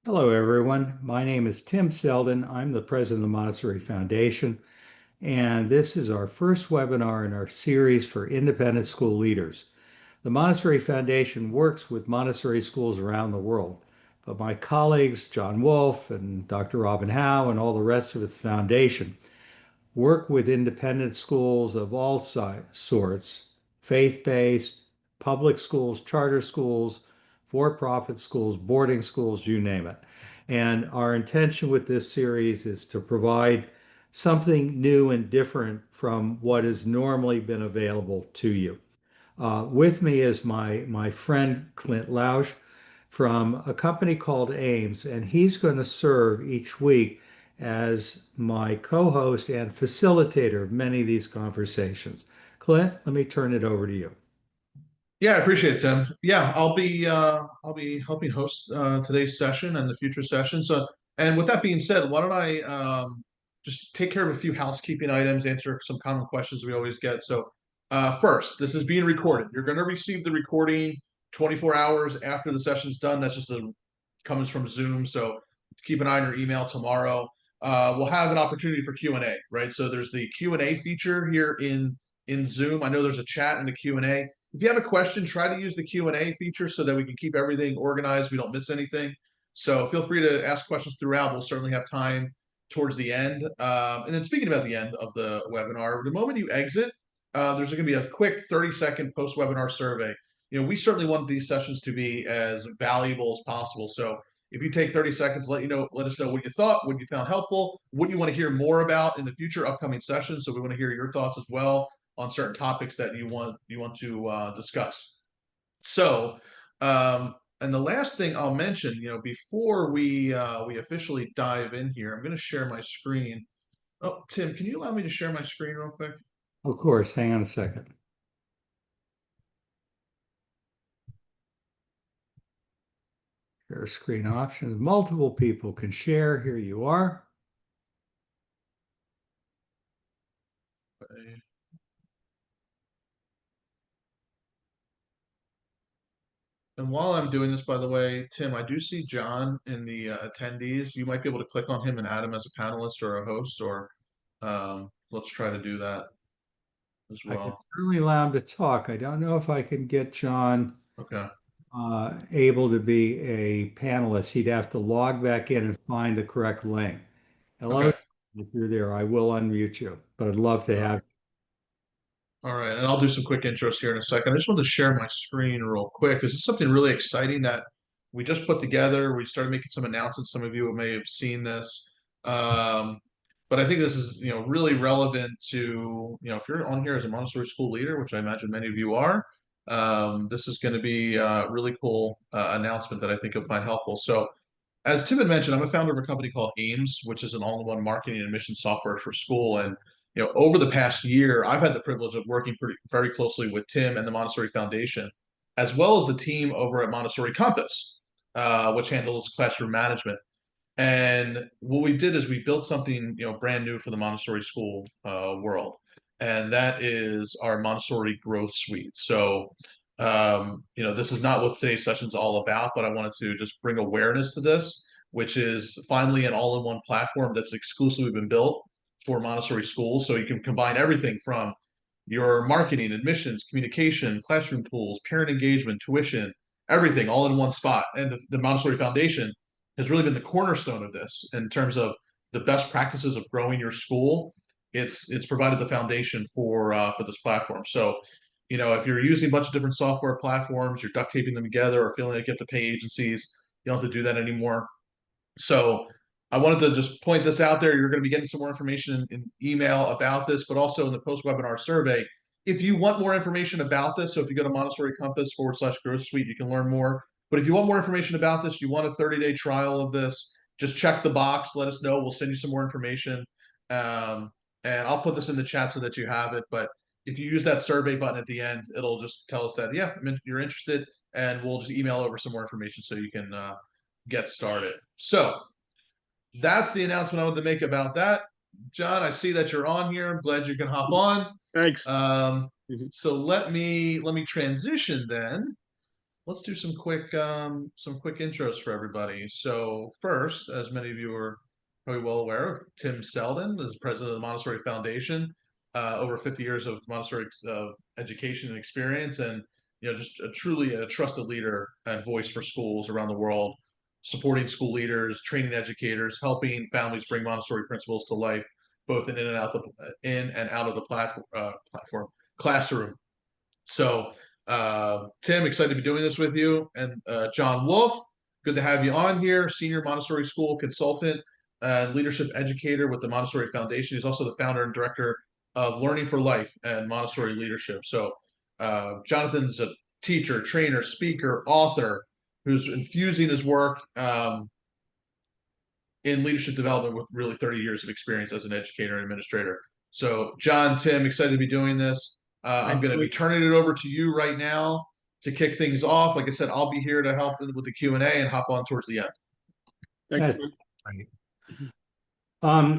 Hello, everyone. My name is Tim Selden. I'm the president of the Montessori Foundation, and this is our first webinar in our series for independent school leaders. The Montessori Foundation works with Montessori schools around the world, but my colleagues, John Wolfe and Dr. Robin Howe, and all the rest of the foundation work with independent schools of all sorts, faith-based, public schools, charter schools, for-profit schools, boarding schools, you name it. And our intention with this series is to provide something new and different from what has normally been available to you. With me is my friend Clint Lausch from a company called Ames, and he's going to serve each week as my co-host and facilitator of many of these conversations. Clint, let me turn it over to you. Yeah, I appreciate it, Tim. Yeah, I'll be helping host today's session and the future session. So, and with that being said, why don't I just take care of a few housekeeping items, answer some common questions we always get. So, first, this is being recorded. You're going to receive the recording 24 hours after the session's done. That's just comes from Zoom. So keep an eye on your email tomorrow. We'll have an opportunity for Q&A, right? So there's the Q&A feature here in Zoom. I know there's a chat and a Q&A. If you have a question, try to use the Q&A feature so that we can keep everything organized. We don't miss anything. So feel free to ask questions throughout. We'll certainly have time towards the end. And then speaking about the end of the webinar, the moment you exit, there's going to be a quick 30-second post-webinar survey. We certainly want these sessions to be as valuable as possible. So if you take 30 seconds, let us know what you thought, what you found helpful, what you want to hear more about in the future upcoming sessions. So we want to hear your thoughts as well on certain topics that you want to discuss. So, and the last thing I'll mention, before we officially dive in here, I'm going to share my screen. Oh, Tim, can you allow me to share my screen real quick? Of course, hang on a second. Share screen options. Multiple people can share. Here you are. Okay. And while I'm doing this, by the way, Tim, I do see John in the attendees. You might be able to click on him and add him as a panelist or a host, or let's try to do that as I can well. certainly allow him to talk. I don't know if I can get John Okay. able to be a panelist. He'd have to log back in and find the correct link. Hello, Okay. if you're there, I will unmute you, but I'd love to Uh, have. all right. And I'll do some quick intros here in a second. I just want to share my screen real quick because it's something really exciting that we just put together. We started making some announcements. Some of you may have seen this. Um, but I think this is, really relevant to, if you're on here as a Montessori school leader, which I imagine many of you are, this is going to be a really cool announcement that I think you'll find helpful. So, as Tim had mentioned, I'm a founder of a company called Ames, which is an all-in-one marketing and admission software for school. And over the past year, I've had the privilege of working very closely with Tim and the Montessori Foundation, as well as the team over at Montessori Compass, which handles classroom management. And what we did is we built something, brand new for the Montessori school world, and that is our Montessori Growth Suite. So, this is not what today's session is all about, but I wanted to just bring awareness to this, which is finally an all-in-one platform that's exclusively been built for Montessori schools. So you can combine everything from your marketing, admissions, communication, classroom tools, parent engagement, tuition, everything all in one spot. And the Montessori Foundation has really been the cornerstone of this in terms of the best practices of growing your school. It's provided the foundation for this platform. So, if you're using a bunch of different software platforms, you're duct taping them together, or feeling like you have to pay agencies, you don't have to do that anymore. So I wanted to just point this out there. You're going to be getting some more information in email about this, but also in the post-webinar survey. If you want more information about this, so if you go to Montessori Compass /Growth Suite, you can learn more. But if you want more information about this, you want a 30-day trial of this, just check the box, let us know. We'll send you some more information. And I'll put this in the chat so that you have it. But if you use that survey button at the end, it'll just tell us that, yeah, you're interested, and we'll just email over some more information so you can get started. So that's the announcement I wanted to make about that. John, I see that you're on here. I'm glad you can hop on. Thanks. So let me transition then let's do some quick intros for everybody. So first, as many of you are probably well aware of, Tim Selden is president of the Montessori Foundation, over 50 years of Montessori education and experience, and just truly a trusted leader and voice for schools around the world, supporting school leaders, training educators, helping families bring Montessori principles to life, both in and out of the platform classroom. So, Tim, excited to be doing this with you. And John Wolf, good to have you on here, senior Montessori school consultant and leadership educator with the Montessori Foundation. He's also the founder and director of Learning for Life and Montessori Leadership. So, Jonathan's a teacher, trainer, speaker, author who's infusing his work in leadership development with really 30 years of experience as an educator and administrator. So, John, Tim, excited to be doing this. I'm going to be turning it over to you right now to kick things off. Like I said, I'll be here to help with the Q&A and hop on towards the end. Thanks. That's right.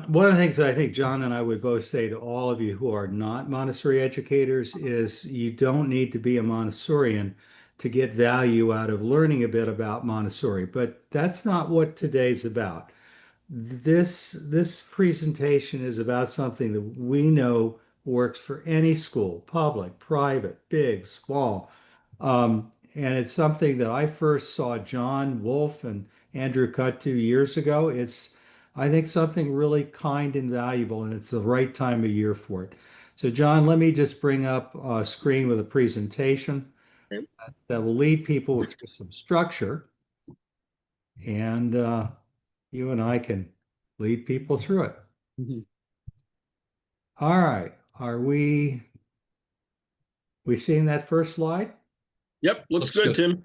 One of the things that I think John and I would both say to all of you who are not Montessori educators is you don't need to be a Montessorian to get value out of learning a bit about Montessori, but that's not what today's about. This presentation is about something that we know works for any school, public, private, big, small. And it's something that I first saw John Wolf and Andrew cut to years ago. It's, I think, something really kind and valuable, and it's the right time of year for it. So, John, let me just bring up a screen with a presentation Okay. that will lead people through some structure, and you and I can lead people through it. Mhm. All right. Are we seeing that first slide? Yep, looks good, Tim.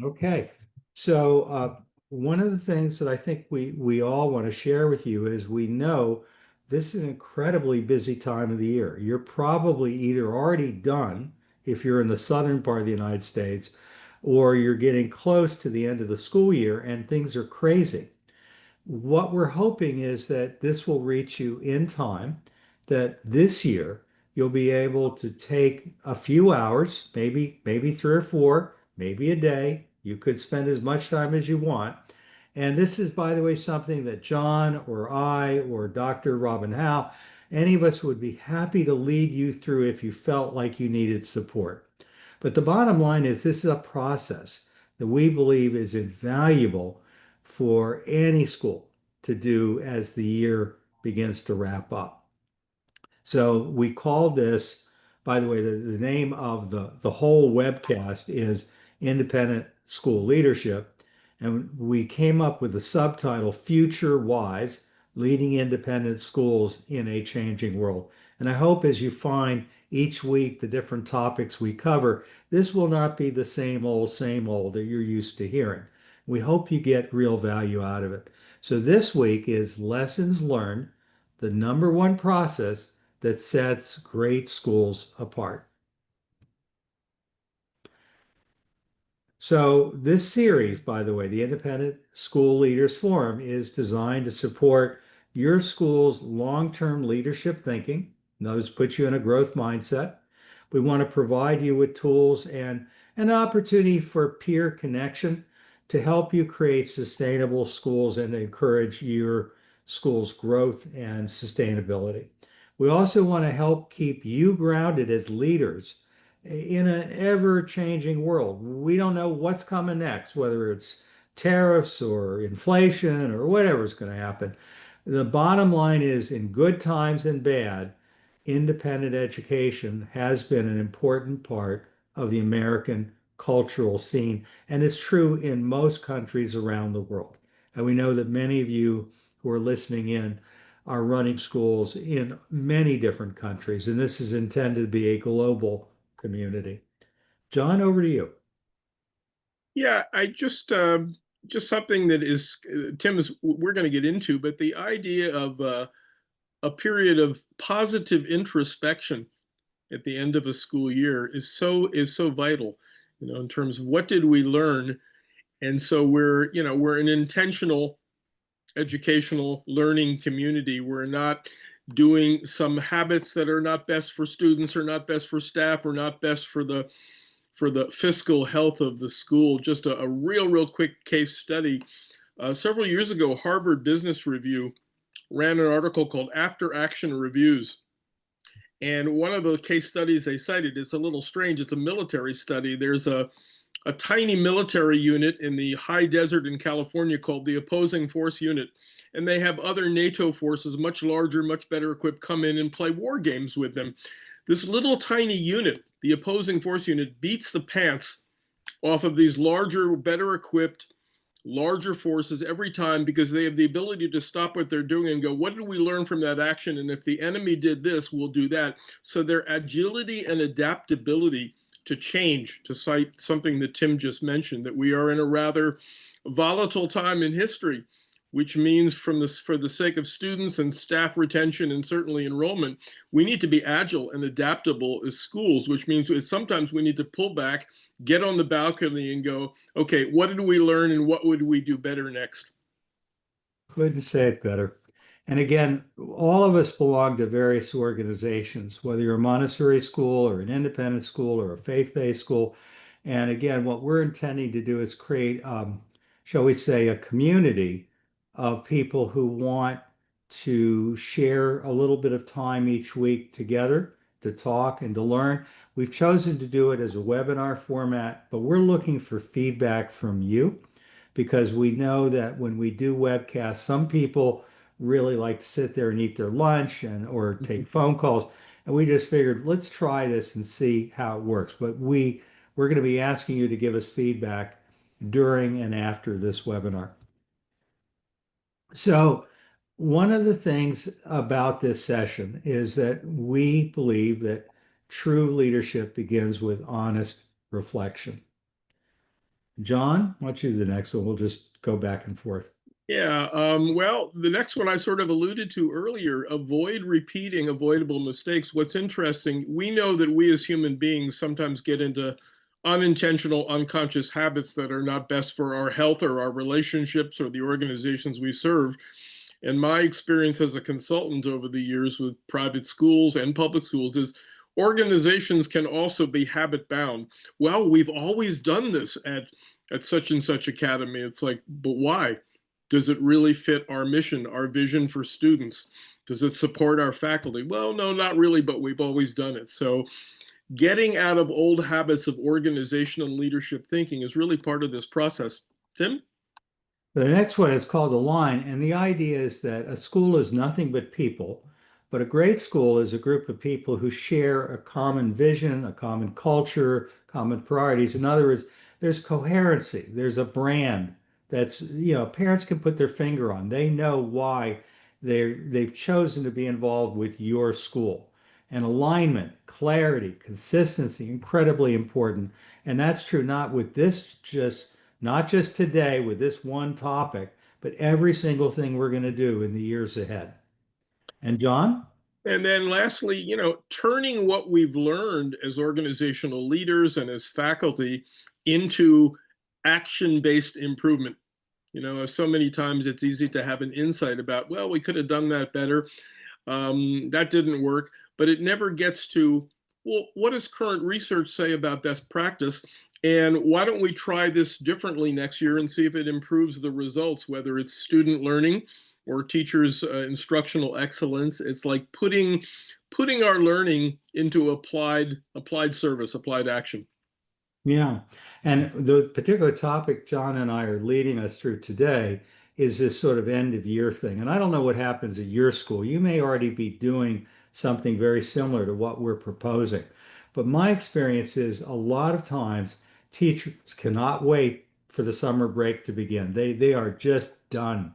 Okay. So one of the things that I think we all want to share with you is we know this is an incredibly busy time of the year. You're probably either already done if you're in the southern part of the United States, or you're getting close to the end of the school year and things are crazy. What we're hoping is that this will reach you in time, that this year you'll be able to take a few hours, maybe three or four, maybe a day. You could spend as much time as you want. And this is, by the way, something that John or I or Dr. Robin Howe, any of us would be happy to lead you through if you felt like you needed support. But the bottom line is this is a process that we believe is invaluable for any school to do as the year begins to wrap up. So we call this, by the way, the name of the whole webcast is Independent School Leadership. And we came up with the subtitle Future Wise, Leading Independent Schools in a Changing World. And I hope as you find each week the different topics we cover, this will not be the same old that you're used to hearing. We hope you get real value out of it. So this week is Lessons Learned, the number one process that sets great schools apart. So this series, by the way, the Independent School Leaders Forum, is designed to support your school's long-term leadership thinking. Those put you in a growth mindset. We want to provide you with tools and an opportunity for peer connection to help you create sustainable schools and encourage your school's growth and sustainability. We also want to help keep you grounded as leaders in an ever-changing world. We don't know what's coming next, whether it's tariffs or inflation or whatever's going to happen. The bottom line is, in good times and bad, independent education has been an important part of the American cultural scene, and it's true in most countries around the world. And we know that many of you who are listening in are running schools in many different countries, and this is intended to be a global community. John, over to you. Yeah, I just something that is Tim's we're going to get into, but the idea of a period of positive introspection at the end of a school year is so vital, in terms of what did we learn. And so we're an intentional educational learning community. We're not doing some habits that are not best for students or not best for staff or not best for the for the fiscal health of the school. Just a real quick case study. Several years ago, Harvard Business Review ran an article called After Action Reviews. And one of the case studies they cited, it's a little strange. It's a military study. There's a tiny military unit in the high desert in California called the Opposing Force Unit. And they have other NATO forces, much larger, much better equipped, come in and play war games with them. This little tiny unit, the Opposing Force Unit, beats the pants off of these larger, better equipped, larger forces every time because they have the ability to stop what they're doing and go, what did we learn from that action? And if the enemy did this, we'll do that. So their agility and adaptability to change, to cite something that Tim just mentioned, that we are in a rather volatile time in history, which means for the sake of students and staff retention and certainly enrollment, we need to be agile and adaptable as schools, which means sometimes we need to pull back, get on the balcony and go, okay, what did we learn and what would we do better next? Couldn't say it better. And again, all of us belong to various organizations, whether you're a Montessori school or an independent school or a faith-based school. And again, what we're intending to do is create, shall we say, a community of people who want to share a little bit of time each week together to talk and to learn. We've chosen to do it as a webinar format, but we're looking for feedback from you because we know that when we do webcasts, some people really like to sit there and eat their lunch and or take phone calls. And we just figured, let's try this and see how it works. But we're going to be asking you to give us feedback during and after this webinar. So one of the things about this session is that we believe that true leadership begins with honest reflection. John, why don't you do the next one? We'll just go back and forth. Yeah, well, the next one I sort of alluded to earlier, avoid repeating avoidable mistakes. What's interesting, we know that we as human beings sometimes get into unintentional, unconscious habits that are not best for our health or our relationships or the organizations we serve. And my experience as a consultant over the years with private schools and public schools is organizations can also be habit bound. Well, we've always done this at such and such academy. It's like, but why? Does it really fit our mission, our vision for students? Does it support our faculty? Well, no, not really, but we've always done it. So getting out of old habits of organizational and leadership thinking is really part of this process. Tim? The next one is called Align, and the idea is that a school is nothing but people, but a great school is a group of people who share a common vision, a common culture, common priorities. In other words, there's coherency, there's a brand that's, parents can put their finger on. They know why they've chosen to be involved with your school. And alignment, clarity, consistency, incredibly important. And that's true not just today with this one topic, but every single thing we're going to do in the years ahead. And John? And then lastly, turning what we've learned as organizational leaders and as faculty into action-based improvement. So many times it's easy to have an insight about, well, we could have done that better. That didn't work, but it never gets to, well, what does current research say about best practice? And why don't we try this differently next year and see if it improves the results, whether it's student learning or teachers' instructional excellence. It's like putting our learning into applied service, applied action. Yeah. And the particular topic John and I are leading us through today is this sort of end of year thing. And I don't know what happens at your school. You may already be doing something very similar to what we're proposing. But my experience is a lot of times teachers cannot wait for the summer break to begin. They are just done.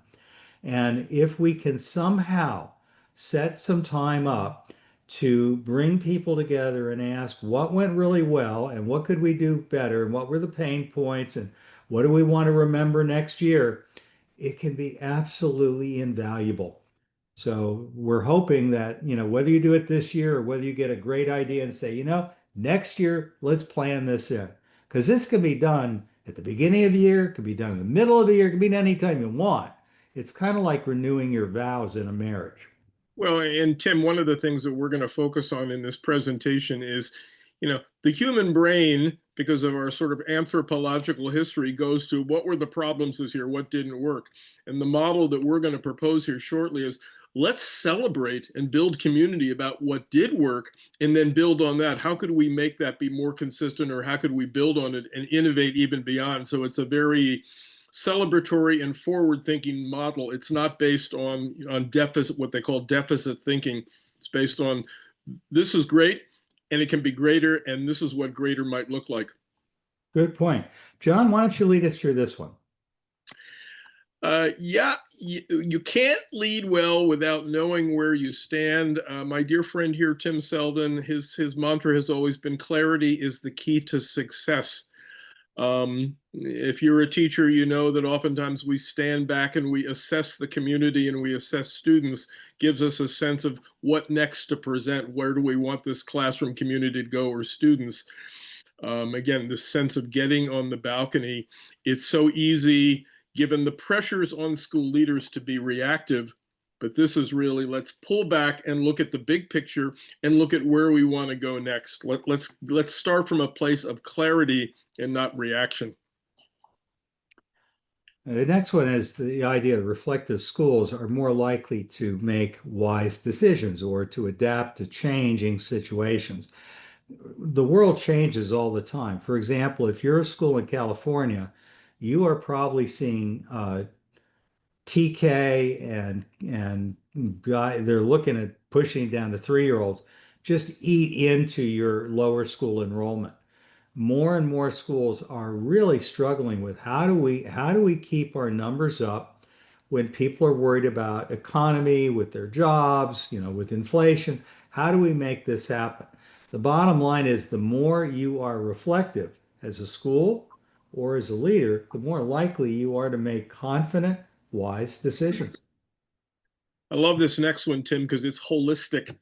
And if we can somehow set some time up to bring people together and ask what went really well and what could we do better and what were the pain points and what do we want to remember next year, it can be absolutely invaluable. So we're hoping that, whether you do it this year or whether you get a great idea and say, next year, let's plan this in. Because this can be done at the beginning of the year, it can be done in the middle of the year, it can be done anytime you want. It's kind of like renewing your vows in a marriage. Well, and Tim, one of the things that we're going to focus on in this presentation is, the human brain because of our sort of anthropological history, goes to what were the problems this year, what didn't work. And the model that we're going to propose here shortly is let's celebrate and build community about what did work and then build on that. How could we make that be more consistent, or how could we build on it and innovate even beyond? So it's a very celebratory and forward thinking model. It's not based on deficit, what they call deficit thinking. It's based on this is great and it can be greater, and this is what greater might look like. Good point. John, why don't you lead us through this one? Yeah, you can't lead well without knowing where you stand. My dear friend here, Tim Selden, his mantra has always been clarity is the key to success. If you're a teacher, you know that oftentimes we stand back and we assess the community and we assess students, gives us a sense of what next to present. Where do we want this classroom community to go, or students? Again, this sense of getting on the balcony. It's so easy, given the pressures on school leaders, to be reactive. But this is really, let's pull back and look at the big picture and look at where we want to go next. Let's start from a place of clarity and not reaction. The next one is the idea that reflective schools are more likely to make wise decisions or to adapt to changing situations. The world changes all the time. For example, if you're a school in California, you are probably seeing TK and they're looking at pushing down to 3-year-olds just eat into your lower school enrollment. More and more schools are really struggling with how do we keep our numbers up when people are worried about economy, with their jobs, with inflation. How do we make this happen? The bottom line is the more you are reflective as a school or as a leader, the more likely you are to make confident, wise decisions. I love this next one, Tim, because it's holistic.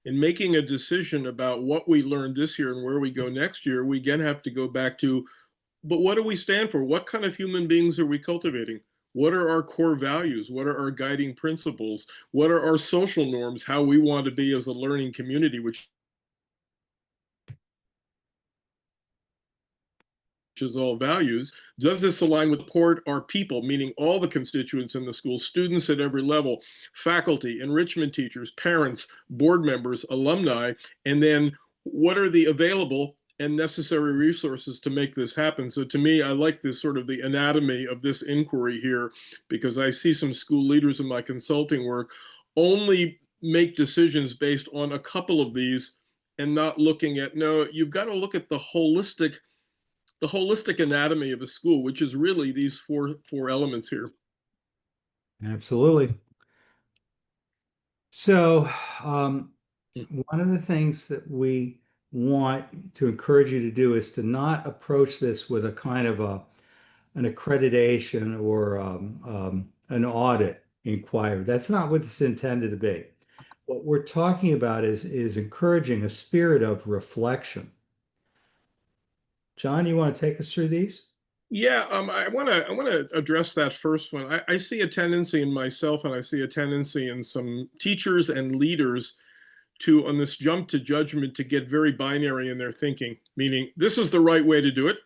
In making a decision about what we learned this year and where we go next year, we again have to go back to, but what do we stand for? What kind of human beings are we cultivating? What are our core values? What are our guiding principles? What are our social norms? How we want to be as a learning community, which is all values. Does this align with support our people, meaning all the constituents in the school, students at every level, faculty, enrichment teachers, parents, board members, alumni, and then what are the available and necessary resources to make this happen? So to me, I like this sort of the anatomy of this inquiry here, because I see some school leaders in my consulting work only make decisions based on a couple of these and not looking at, no, you've got to look at the holistic anatomy of a school, which is really these four elements here. Absolutely. So, one of the things that we want to encourage you to do is to not approach this with a kind of an accreditation or an audit inquiry. That's not what it's intended to be. What we're talking about is encouraging a spirit of reflection. John, you want to take us through these? Yeah, I want to address that first one. I see a tendency in myself, and I see a tendency in some teachers and leaders to, on this jump to judgment, to get very binary in their thinking, meaning this is the right way to do it,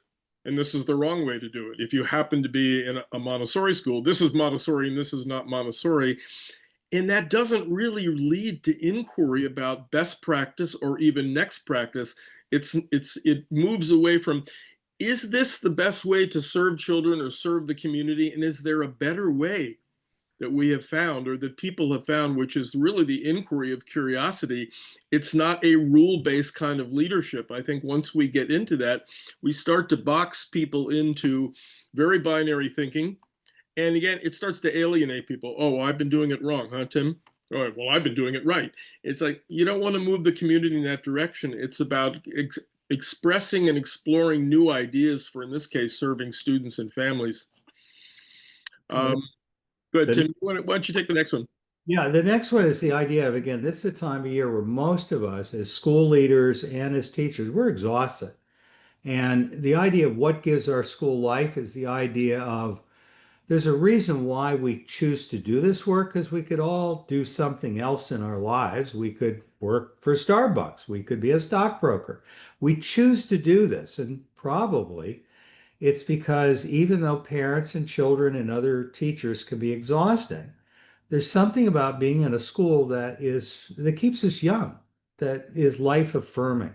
and this is the wrong way to do it. If you happen to be in a Montessori school, this is Montessori and this is not Montessori. And that doesn't really lead to inquiry about best practice or even next practice. It moves away from, is this the best way to serve children or serve the community? And is there a better way that we have found, or that people have found, which is really the inquiry of curiosity? It's not a rule-based kind of leadership. I think once we get into that, we start to box people into very binary thinking. And again, it starts to alienate people. Oh, I've been doing it wrong, huh, Tim? All right, well, I've been doing it right. It's like, you don't want to move the community in that direction. It's about expressing and exploring new ideas for, in this case, serving students and families. Good, The Tim. Why don't you take the next one? Yeah, the next one is the idea of, again, this is a time of year where most of us, as school leaders and as teachers, we're exhausted. And the idea of what gives our school life is the idea of there's a reason why we choose to do this work because we could all do something else in our lives. We could work for Starbucks. We could be a stockbroker. We choose to do this, and probably it's because even though parents and children and other teachers can be exhausting, there's something about being in a school that keeps us young, that is life affirming.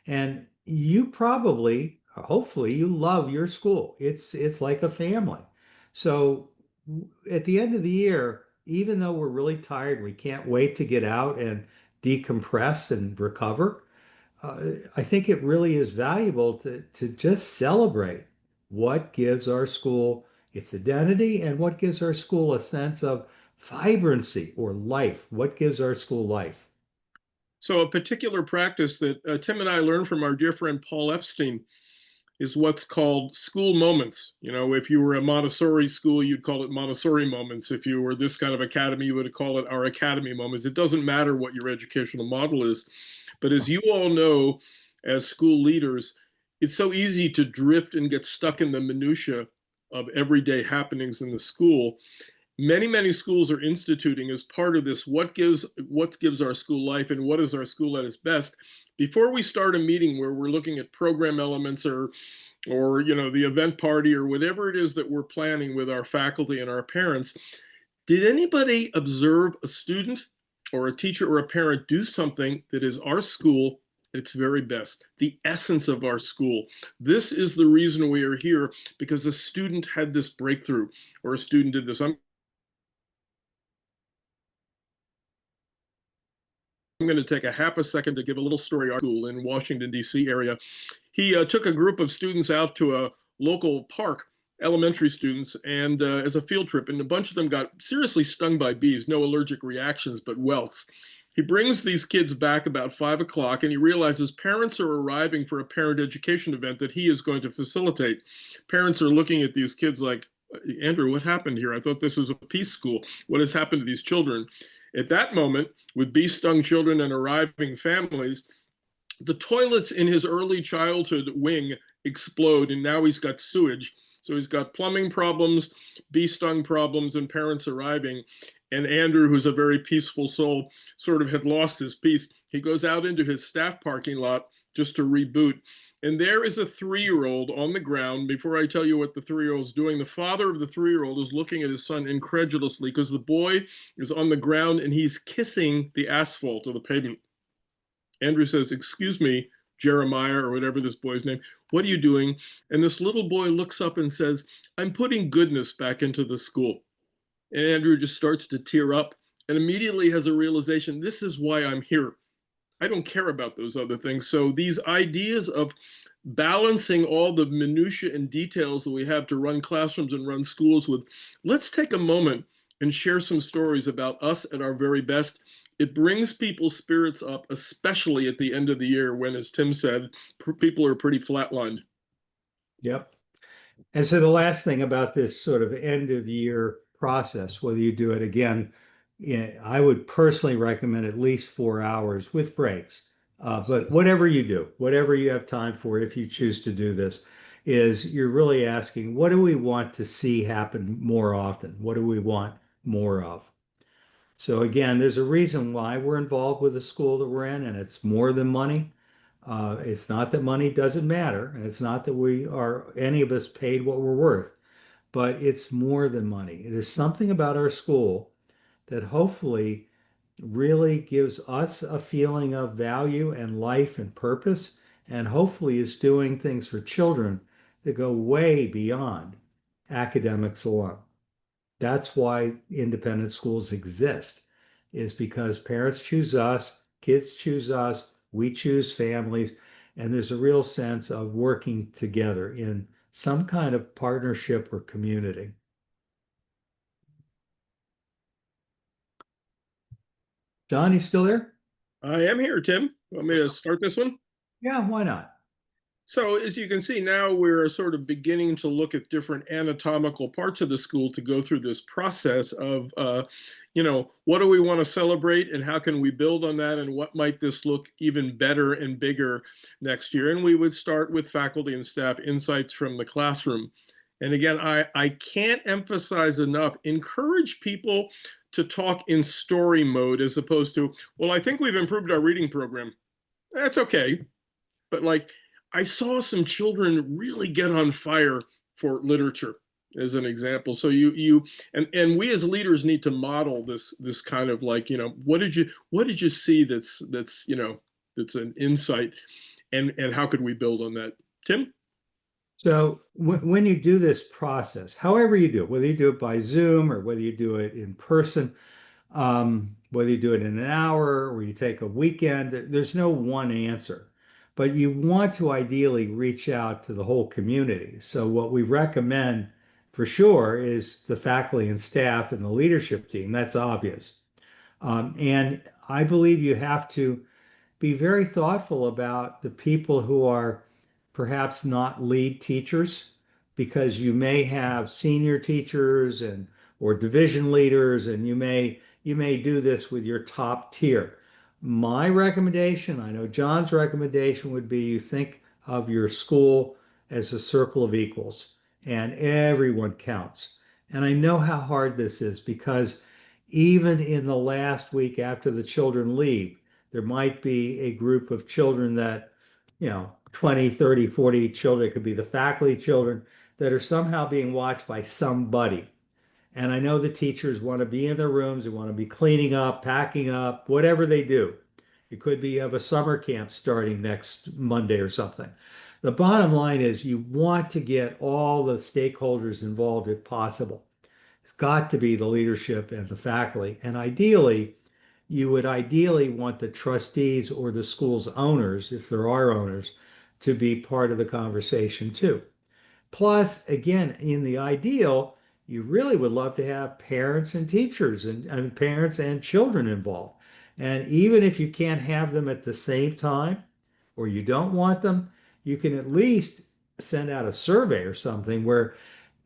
And you probably, hopefully, you love your school. It's like a family. So at the end of the year, even though we're really tired, we can't wait to get out and decompress and recover. I think it really is valuable to just celebrate what gives our school its identity and what gives our school a sense of vibrancy or life. What gives our school life? So a particular practice that Tim and I learned from our dear friend Paul Epstein is what's called school moments. You know, if you were a Montessori school, you'd call it Montessori moments. If you were this kind of academy, you would call it our academy moments. It doesn't matter what your educational model is. But as you all know, as school leaders, it's so easy to drift and get stuck in the minutia of everyday happenings in the school. Many schools are instituting as part of this what gives our school life and what is our school at its best. Before we start a meeting where we're looking at program elements or the event party or whatever it is that we're planning with our faculty and our parents, did anybody observe a student or a teacher or a parent do something that is our school at its very best, the essence of our school? This is the reason we are here, because a student had this breakthrough or a student did this. I'm going to take a half a second to give a little story. Our school in Washington, D.C. area, he took a group of students out to a local park, elementary students, and as a field trip, and a bunch of them got seriously stung by bees, no allergic reactions, but welts. He brings these kids back about 5 o'clock, and he realizes parents are arriving for a parent education event that he is going to facilitate. Parents are looking at these kids like, Andrew, what happened here? I thought this was a peace school. What has happened to these children? At that moment, with bee-stung children and arriving families, the toilets in his early childhood wing explode, and now he's got sewage. So he's got plumbing problems, bee-stung problems, and parents arriving. And Andrew, who's a very peaceful soul, sort of had lost his peace. He goes out into his staff parking lot just to reboot. And there is a 3-year-old on the ground. Before I tell you what the 3-year-old is doing, the father of the 3-year-old is looking at his son incredulously because the boy is on the ground and he's kissing the asphalt or the pavement. Andrew says, "Excuse me, Jeremiah," or whatever this boy's name, "what are you doing?" And this little boy looks up and says, "I'm putting goodness back into the school." And Andrew just starts to tear up and immediately has a realization, this is why I'm here. I don't care about those other things. So these ideas of balancing all the minutia and details that we have to run classrooms and run schools with, let's take a moment and share some stories about us at our very best. It brings people's spirits up, especially at the end of the year when, as Tim said, people are pretty flatlined. Yep. And so the last thing about this sort of end of year process, whether you do it again, I would personally recommend at least 4 hours with breaks. But whatever you do, whatever you have time for, if you choose to do this, is you're really asking, what do we want to see happen more often? What do we want more of? So again, there's a reason why we're involved with the school that we're in, and it's more than money. It's not that money doesn't matter, and it's not that we are any of us paid what we're worth, but it's more than money. There's something about our school that hopefully really gives us a feeling of value and life and purpose, and hopefully is doing things for children that go way beyond academics alone. That's why independent schools exist, is because parents choose us, kids choose us, we choose families, and there's a real sense of working together in some kind of partnership or community. John, you still there? I am here, Tim. Want me to start this one? Yeah, why not? So as you can see now, we're sort of beginning to look at different anatomical parts of the school to go through this process of, what do we want to celebrate and how can we build on that and what might this look even better and bigger next year? And we would start with faculty and staff insights from the classroom. And again, I can't emphasize enough, encourage people to talk in story mode as opposed to, well, I think we've improved our reading program. That's okay. But like, I saw some children really get on fire for literature as an example. So and we as leaders need to model this kind of like, what did you see that's that's an insight, and how could we build on that? Tim? So when you do this process, however you do it, whether you do it by Zoom or whether you do it in person, whether you do it in an hour or you take a weekend, there's no one answer. But you want to ideally reach out to the whole community. So what we recommend for sure is the faculty and staff and the leadership team. That's obvious. And I believe you have to be very thoughtful about the people who are perhaps not lead teachers, because you may have senior teachers and or division leaders, and you may do this with your top tier. My recommendation, I know John's recommendation would be you think of your school as a circle of equals and everyone counts. And I know how hard this is because even in the last week after the children leave, there might be a group of children that, 20, 30, 40 children, it could be the faculty children that are somehow being watched by somebody. And I know the teachers want to be in their rooms, they want to be cleaning up, packing up, whatever they do. It could be you have a summer camp starting next Monday or something. The bottom line is you want to get all the stakeholders involved if possible. It's got to be the leadership and the faculty. And ideally, you would ideally want the trustees or the school's owners, if there are owners, to be part of the conversation too. Plus, again, in the ideal, you really would love to have parents and teachers and parents and children involved. And even if you can't have them at the same time or you don't want them, you can at least send out a survey or something where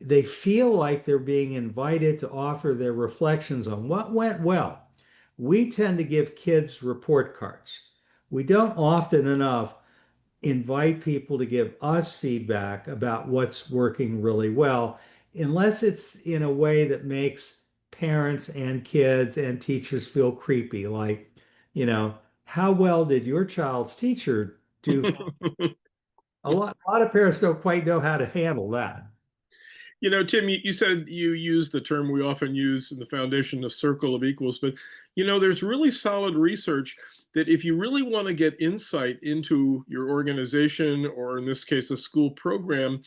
they feel like they're being invited to offer their reflections on what went well. We tend to give kids report cards. We don't often enough invite people to give us feedback about what's working really well, unless it's in a way that makes parents and kids and teachers feel creepy. Like, how well did your child's teacher do? A lot of parents don't quite know how to handle that. Tim, you said you use the term we often use in the foundation, the circle of equals, but there's really solid research that if you really want to get insight into your organization, or in this case, a school program,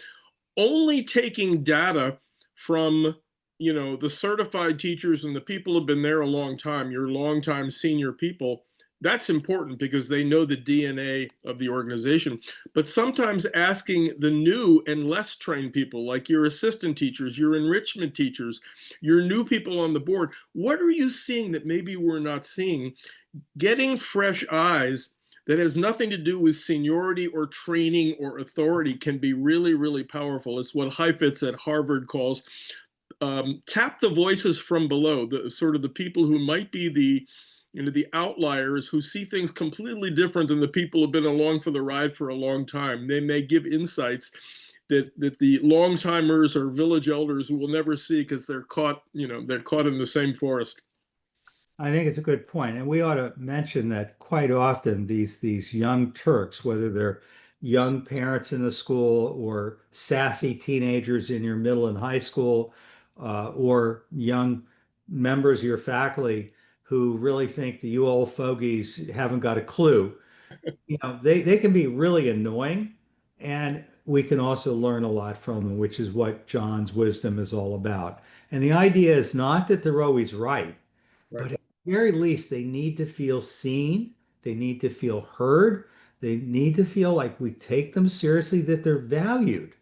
only taking data from the certified teachers and the people who've been there a long time, your longtime senior people, that's important because they know the DNA of the organization. But sometimes asking the new and less trained people, like your assistant teachers, your enrichment teachers, your new people on the board, what are you seeing that maybe we're not seeing? Getting fresh eyes that has nothing to do with seniority or training or authority can be really, really powerful. It's what Heifetz at Harvard calls tap the voices from below, the sort of the people who might be the outliers who see things completely different than the people who've been along for the ride for a long time. They may give insights that the long timers or village elders will never see because they're caught in the same forest. I think it's a good point, and we ought to mention that quite often these young Turks, whether they're young parents in the school or sassy teenagers in your middle and high school, or young members of your faculty who really think that you old fogies haven't got a clue, they can be really annoying, and we can also learn a lot from them, which is what John's wisdom is all about. And the idea is not that they're always right, Right. but at the very least, they need to feel seen. They need to feel heard. They need to feel like we take them seriously, that they're valued.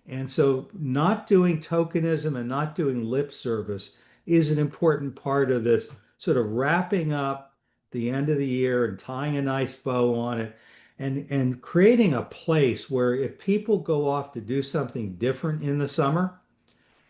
And so, not doing tokenism and not doing lip service is an important part of this sort of wrapping up the end of the year and tying a nice bow on it, and creating a place where if people go off to do something different in the summer,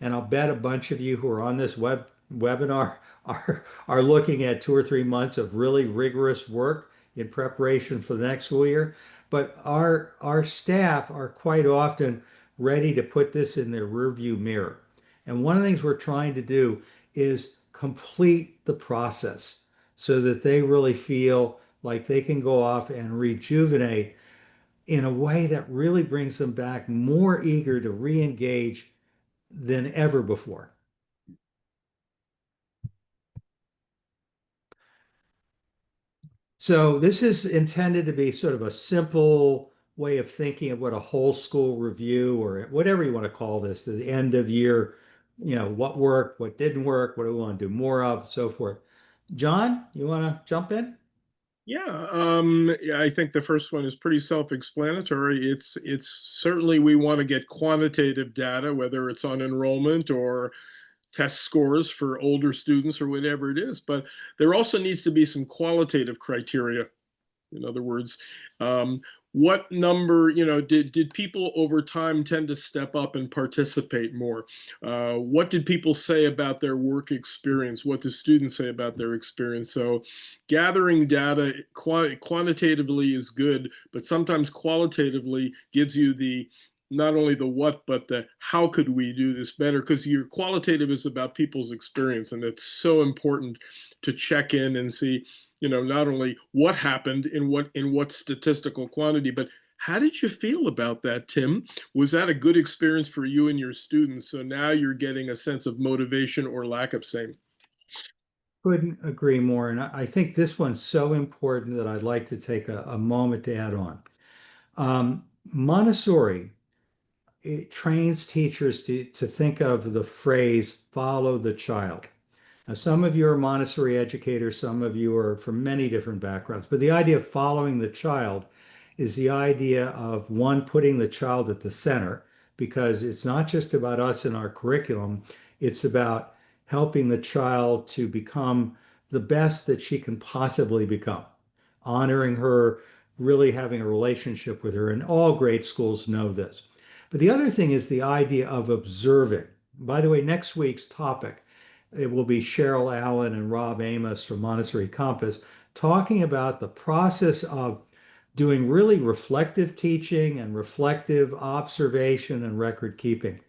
and I'll bet a bunch of you who are on this webinar are looking at 2 or 3 months of really rigorous work in preparation for the next school year. But our staff are quite often ready to put this in their rearview mirror. And one of the things we're trying to do is complete the process so that they really feel like they can go off and rejuvenate in a way that really brings them back more eager to re-engage than ever before. So this is intended to be sort of a simple way of thinking of what a whole school review or whatever you want to call this, the end of year, what worked, what didn't work, what do we want to do more of, so forth. John, you want to jump in? Yeah, I think the first one is pretty self-explanatory. It's certainly we want to get quantitative data, whether it's on enrollment or test scores for older students or whatever it is, but there also needs to be some qualitative criteria. In other words, what number, did people over time tend to step up and participate more? What did people say about their work experience? What do students say about their experience? So gathering data quantitatively is good, but sometimes qualitatively gives you the not only the what, but the how could we do this better? Because your qualitative is about people's experience, and it's so important to check in and see, not only what happened in what statistical quantity, but how did you feel about that, Tim? Was that a good experience for you and your students? So now you're getting a sense of motivation or lack of same. Couldn't agree more. And I think this one's so important that I'd like to take a moment to add on. Montessori, it trains teachers to think of the phrase follow the child. Now, some of you are Montessori educators, some of you are from many different backgrounds, but the idea of following the child is the idea of one, putting the child at the center, because it's not just about us and our curriculum, it's about helping the child to become the best that she can possibly become, honoring her, really having a relationship with her. And all great schools know this. But the other thing is the idea of observing. By the way, next week's topic, it will be Cheryl Allen and Rob Amos from Montessori Compass talking about the process of doing really reflective teaching and reflective observation and record keeping.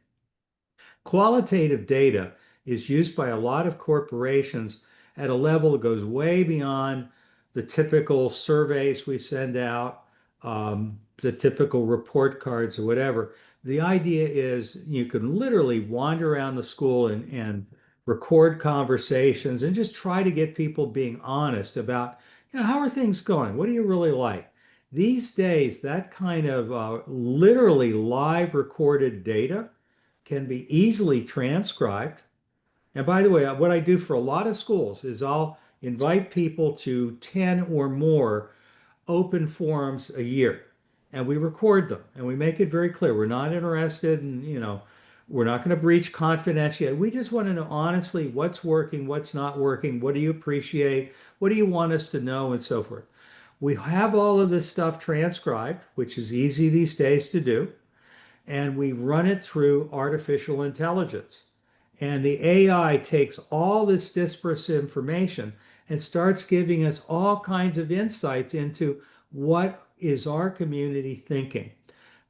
Qualitative data is used by a lot of corporations at a level that goes way beyond the typical surveys we send out, the typical report cards or whatever. The idea is you can literally wander around the school and record conversations and just try to get people being honest about, how are things going? What do you really like? These days, that kind of literally live recorded data can be easily transcribed. And by the way, what I do for a lot of schools is I'll invite people to 10 or more open forums a year. And we record them and we make it very clear. We're not interested in, we're not going to breach confidentiality. We just want to know honestly what's working, what's not working, what do you appreciate, what do you want us to know, and so forth. We have all of this stuff transcribed, which is easy these days to do, and we run it through artificial intelligence. And the AI takes all this disparate information and starts giving us all kinds of insights into what is our community thinking.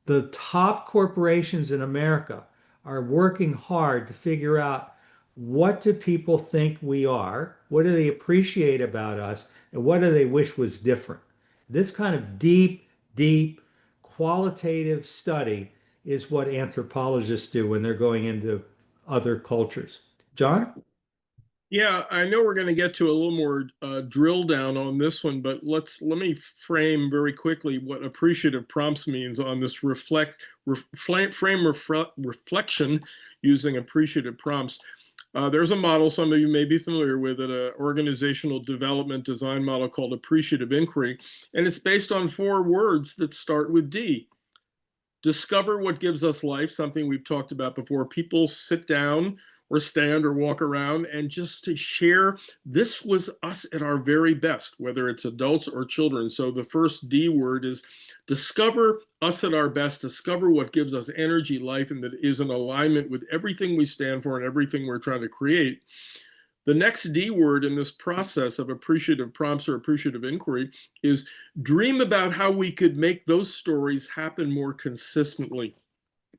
The top corporations in America are working hard to figure out what do people think we are, what do they appreciate about us, and what do they wish was different. This kind of deep qualitative study is what anthropologists do when they're going into other cultures. John? Yeah, I know we're going to get to a little more drill down on this one, but let me frame very quickly what appreciative prompts means on this reflection using appreciative prompts. There's a model some of you may be familiar with it, an organizational development design model called appreciative inquiry, and it's based on 4 words that start with D. Discover what gives us life, something we've talked about before. People sit down or stand or walk around and just to share, this was us at our very best, whether it's adults or children. So the first D word is discover us at our best, discover what gives us energy, life, and that is in alignment with everything we stand for and everything we're trying to create. The next D word in this process of appreciative prompts or appreciative inquiry is dream about how we could make those stories happen more consistently,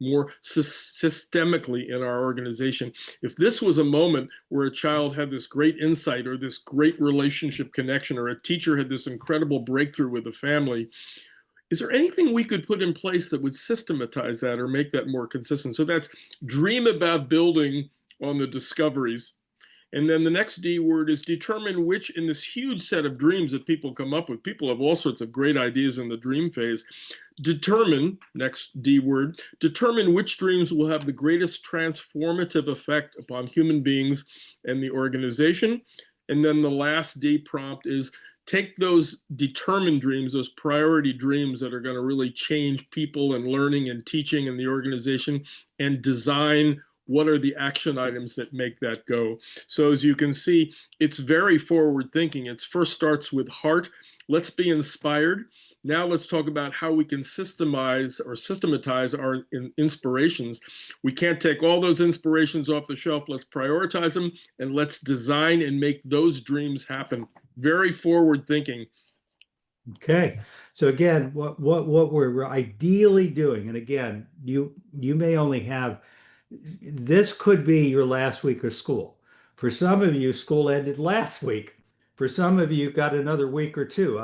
more systemically in our organization. If this was a moment where a child had this great insight or this great relationship connection, or a teacher had this incredible breakthrough with a family, is there anything we could put in place that would systematize that or make that more consistent? So that's dream about building on the discoveries. And then the next D word is determine which, in this huge set of dreams that people come up with, people have all sorts of great ideas in the dream phase. Determine, next D word, determine which dreams will have the greatest transformative effect upon human beings and the organization. And then the last D prompt is take those determined dreams, those priority dreams that are going to really change people and learning and teaching and the organization, and design what are the action items that make that go. So as you can see, it's very forward thinking. It first starts with heart. Let's be inspired. Now let's talk about how we can systematize our inspirations. We can't take all those inspirations off the shelf. Let's prioritize them, and let's design and make those dreams happen. Very forward thinking. Okay. So again, what we're ideally doing, and again, you may only have, this could be your last week of school. For some of you, school ended last week. For some of you, got another week or two.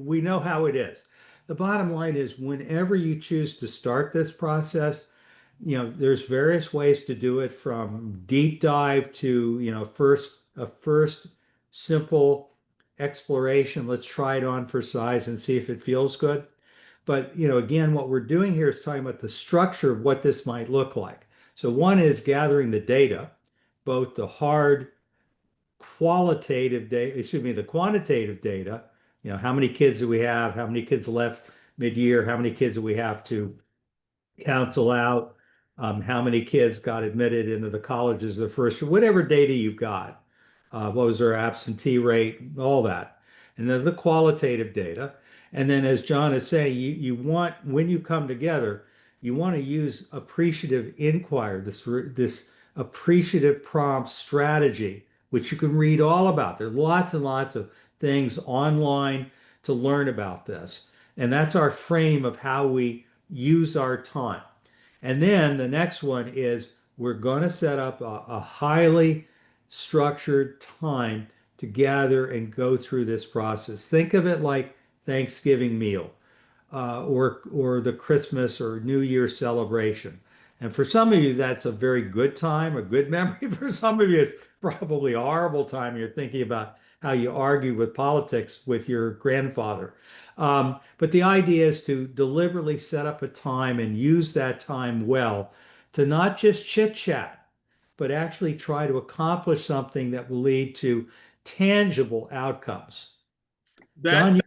We know how it is. The bottom line is, whenever you choose to start this process, there's various ways to do it, from deep dive to, first simple exploration. Let's try it on for size and see if it feels good. But, again, what we're doing here is talking about the structure of what this might look like. So one is gathering the data, both the hard qualitative data, the quantitative data, how many kids do we have, how many kids left mid-year, how many kids do we have to cancel out, how many kids got admitted into the colleges the first year, whatever data you've got, what was their absentee rate, all that. And then the qualitative data. And then, as John is saying, you want, when you come together, you want to use appreciative inquiry, this appreciative prompt strategy, which you can read all about. There's lots and lots of things online to learn about this. And that's our frame of how we use our time. And then the next one is, we're going to set up a highly structured time to gather and go through this process. Think of it like Thanksgiving meal, or the Christmas or New Year celebration. And for some of you, that's a very good time, a good memory. For some of you, it's probably a horrible time. You're thinking about how you argue with politics with your grandfather. But the idea is to deliberately set up a time and use that time well, to not just chit chat, but actually try to accomplish something that will lead to tangible outcomes. That John,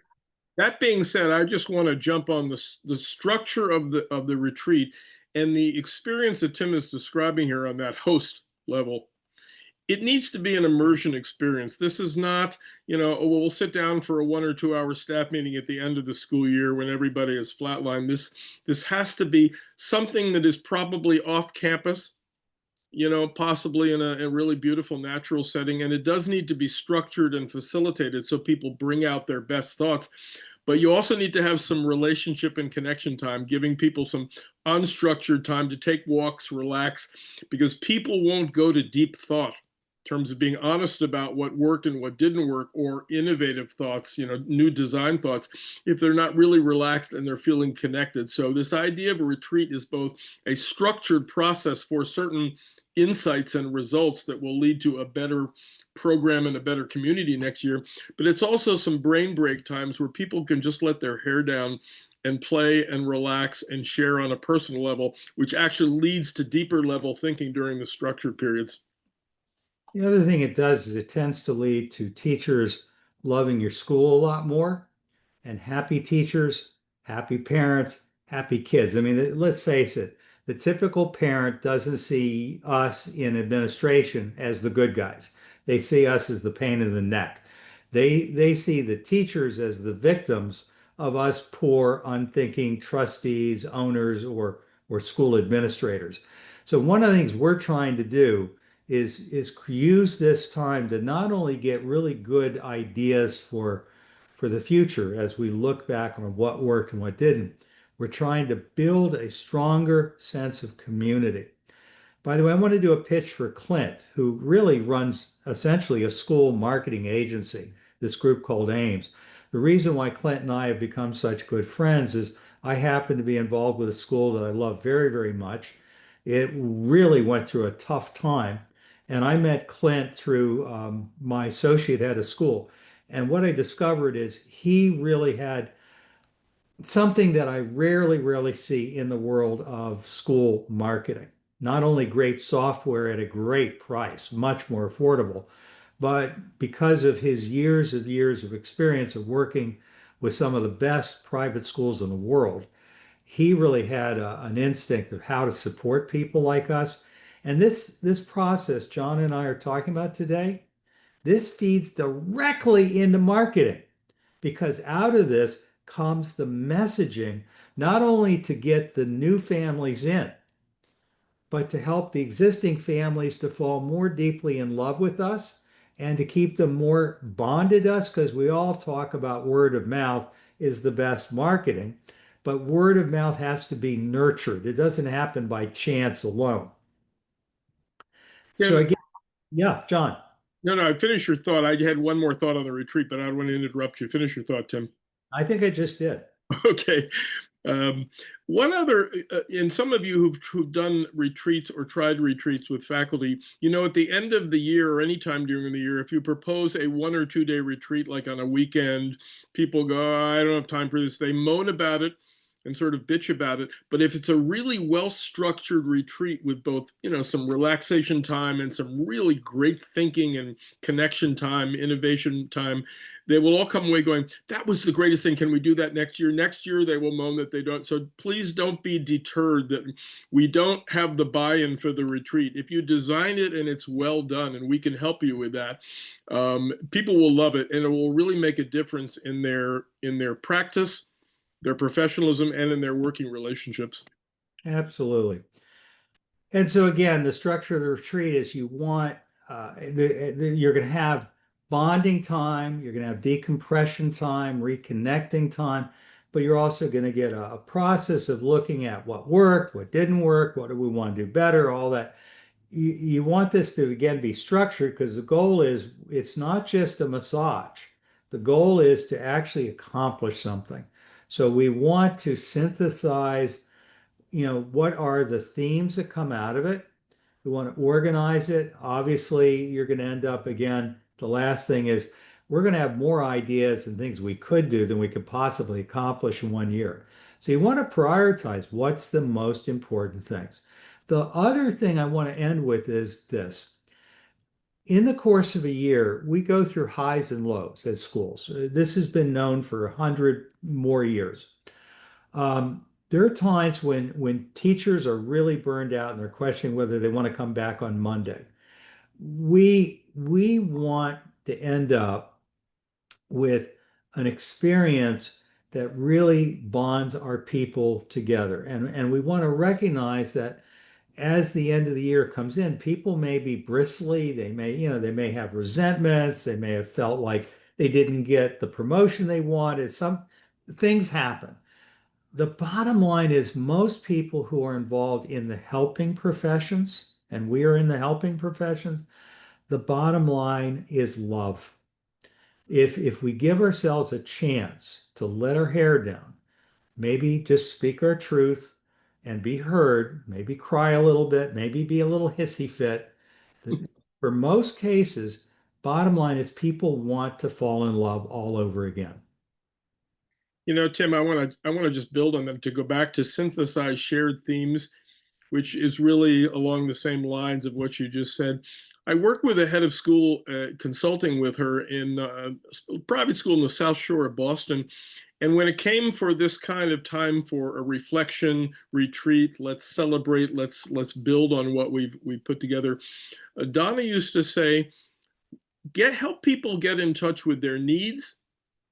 that being said, I just want to jump on the structure of the retreat and the experience that Tim is describing here on that host level. It needs to be an immersion experience. This is not, we'll sit down for a 1 or 2 hour staff meeting at the end of the school year when everybody is flatlined. This has to be something that is probably off campus, possibly in a really beautiful natural setting. And it does need to be structured and facilitated so people bring out their best thoughts. But you also need to have some relationship and connection time, giving people some unstructured time to take walks, relax, because people won't go to deep thought in terms of being honest about what worked and what didn't work, or innovative thoughts, new design thoughts, if they're not really relaxed and they're feeling connected. So this idea of a retreat is both a structured process for certain insights and results that will lead to a better program and a better community next year, but it's also some brain break times where people can just let their hair down and play and relax and share on a personal level, which actually leads to deeper level thinking during the structured periods. the other thing it does is it tends to lead to teachers loving your school a lot more, and happy teachers, happy parents, happy kids. I mean, let's face it, the typical parent doesn't see us in administration as the good guys. They see us as the pain in the neck. They see the teachers as the victims of us poor, unthinking trustees, owners, or school administrators. So one of the things we're trying to do is use this time to not only get really good ideas for the future as we look back on what worked and what didn't, We're trying to build a stronger sense of community. By the way, I want to do a pitch for Clint, who really runs essentially a school marketing agency, this group called Ames. The reason why Clint and I have become such good friends is I happen to be involved with a school that I love very, very much. It really went through a tough time. And I met Clint through my associate head of school. And what I discovered is he really had something that I rarely, rarely see in the world of school marketing. Not only great software at a great price, much more affordable, but because of his years of experience of working with some of the best private schools in the world, he really had an instinct of how to support people like us. And this process John and I are talking about today, this feeds directly into marketing because out of this comes the messaging, not only to get the new families in, but to help the existing families to fall more deeply in love with us and to keep them more bonded us, because we all talk about word of mouth is the best marketing, but word of mouth has to be nurtured. It doesn't happen by chance alone. So Tim, again, yeah, John. no, finish your thought. I had one more thought on the retreat, but I don't want to interrupt you. Finish your thought, Tim. I think I just did. Okay. Um, One other, and some of you who've done retreats or tried retreats with faculty, at the end of the year or anytime during the year, if you propose a 1 or 2 day retreat, like on a weekend, people go, "Oh, I don't have time for this." They moan about it and sort of bitch about it. But if it's a really well-structured retreat with both, some relaxation time and some really great thinking and connection time, innovation time, they will all come away going, "That was the greatest thing. Can we do that next year?" Next year, they will moan that they don't. So please don't be deterred that we don't have the buy-in for the retreat. If you design it and it's well done, and we can help you with that, people will love it, and it will really make a difference in their practice, their professionalism, and in their working relationships. Absolutely. And so again, the structure of the retreat is you want you're going to have bonding time, you're going to have decompression time, reconnecting time, but you're also going to get a process of looking at what worked, what didn't work, what do we want to do better, all that. You want this to again be structured because the goal is it's not just a massage. The goal is to actually accomplish something. So we want to synthesize what are the themes that come out of it? We want to organize it. Obviously, you're going to end up again. The last thing is we're going to have more ideas and things we could do than we could possibly accomplish in 1 year. So you want to prioritize what's the most important things. The other thing I want to end with is this. In the course of a year, we go through highs and lows at schools. This has been known for 100 more years. There are times when teachers are really burned out and they're questioning whether they want to come back on Monday. We want to end up with an experience that really bonds our people together. And we want to recognize that as the end of the year comes in, people may be bristly, they may have resentments, they may have felt like they didn't get the promotion they wanted. Some things happen. The bottom line is most people who are involved in the helping professions, and we are in the helping professions, the bottom line is love. If we give ourselves a chance to let our hair down, maybe just speak our truth and be heard, maybe cry a little bit, maybe be a little hissy fit. For most cases, bottom line is people want to fall in love all over again. Tim, I want to just build on them to go back to synthesize shared themes, which is really along the same lines of what you just said. I worked with a head of school, consulting with her in a private school in the South Shore of Boston. And when it came for this kind of time for a reflection retreat, let's celebrate, let's build on what we've put together. Donna used to say, help people get in touch with their needs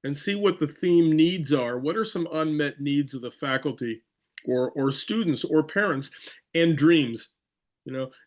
and see what the theme needs are. What are some unmet needs of the faculty or students or parents, and dreams?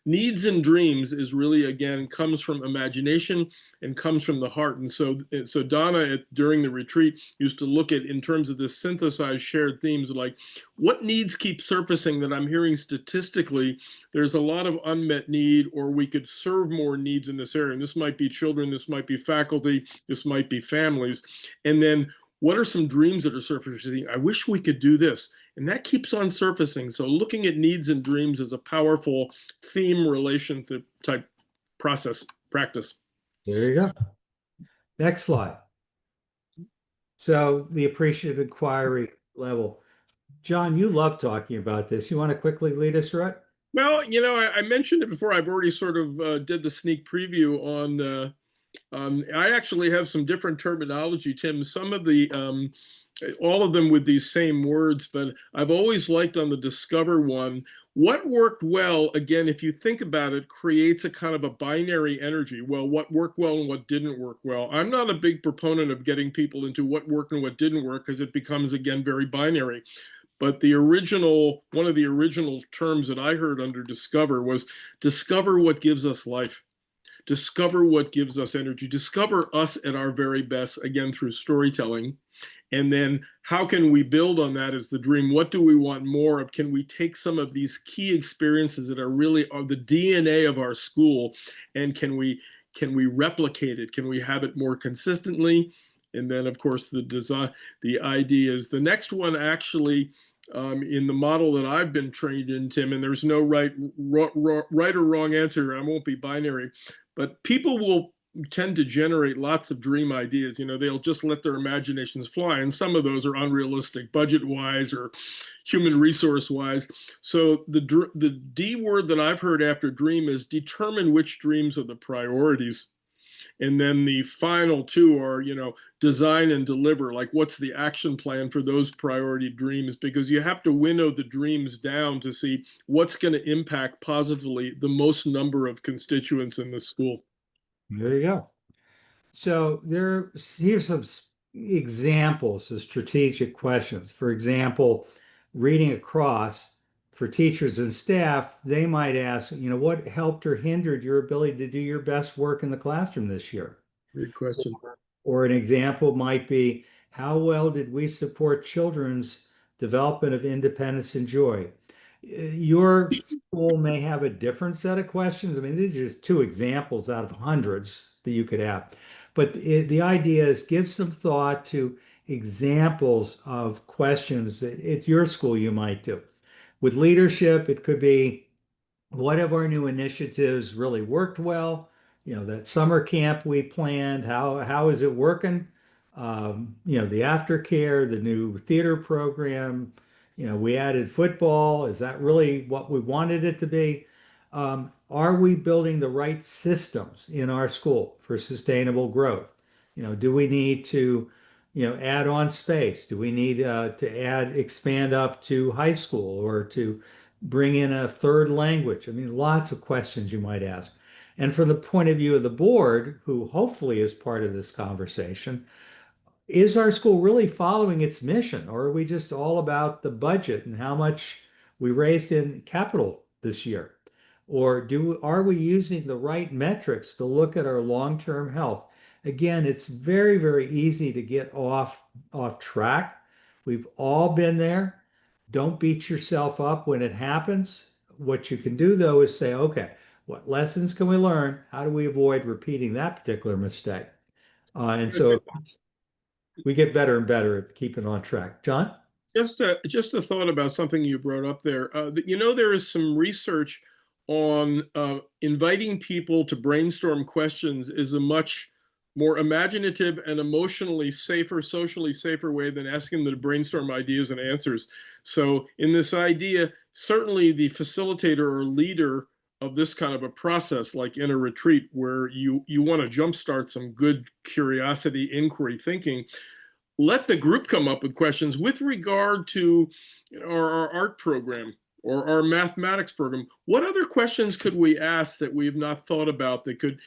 Needs and dreams is really, again, comes from imagination and comes from the heart. And so Donna, during the retreat, used to look at, in terms of this synthesized shared themes, like what needs keep surfacing that I'm hearing statistically. There's a lot of unmet need, or we could serve more needs in this area. And this might be children, this might be faculty, this might be families. And then what are some dreams that are surfacing? I wish we could do this. And that keeps on surfacing. So looking at needs and dreams is a powerful theme relationship type practice. There you go. Next slide. So the appreciative inquiry level. John, you love talking about this. You want to quickly lead us through it? Well, I mentioned it before. I've already sort of did the sneak preview on. I actually have some different terminology, Tim. Some of all of them with these same words, but I've always liked on the discover one. What worked well, again, if you think about it, creates a kind of a binary energy. Well, what worked well and what didn't work well. I'm not a big proponent of getting people into what worked and what didn't work, because it becomes, again, very binary. But one of the original terms that I heard under discover was discover what gives us life. Discover what gives us energy. Discover us at our very best, again, through storytelling. And then how can we build on that as the dream? What do we want more of? Can we take some of these key experiences that are really the DNA of our school, and can we replicate it? Can we have it more consistently? And then, of course, the idea is the next one, actually, in the model that I've been trained in, Tim, and there's no right or wrong answer. I won't be binary, but people will tend to generate lots of dream ideas. They'll just let their imaginations fly, and some of those are unrealistic, budget-wise or human resource-wise. So the D word that I've heard after dream is determine which dreams are the priorities. And then the final two are, design and deliver. Like, what's the action plan for those priority dreams? Because you have to winnow the dreams down to see what's going to impact positively the most number of constituents in the school. There you go. So here's some examples of strategic questions. For example, reading across for teachers and staff, they might ask, what helped or hindered your ability to do your best work in the classroom this year? Good question. Or an example might be, how well did we support children's development of independence and joy? Your school may have a different set of questions. I mean, these are just two examples out of hundreds that you could have. But the idea is give some thought to examples of questions that at your school you might do. With leadership, it could be, what of our new initiatives really worked well? That summer camp we planned, how is it working? The aftercare, the new theater program, we added football. Is that really what we wanted it to be? Are we building the right systems in our school for sustainable growth? Do we need to, add on space? Do we need to expand up to high school, or to bring in a third language? I mean, lots of questions you might ask. And from the point of view of the board, who hopefully is part of this conversation, is our school really following its mission, or are we just all about the budget and how much we raised in capital this year? Or are we using the right metrics to look at our long-term health? Again, it's very, very easy to get off track. We've all been there. Don't beat yourself up when it happens. What you can do, though, is say, okay, what lessons can we learn? How do we avoid repeating that particular mistake? And so we get better and better at keeping on track. John? Just a thought about something you brought up there. There is some research on inviting people to brainstorm questions is a much more imaginative and emotionally safer, socially safer way than asking them to brainstorm ideas and answers. So in this idea, certainly the facilitator or leader of this kind of a process, like in a retreat where you want to jumpstart some good curiosity, inquiry thinking, let the group come up with questions with regard to our art program or our mathematics program. What other questions could we ask that we have not thought about, that could,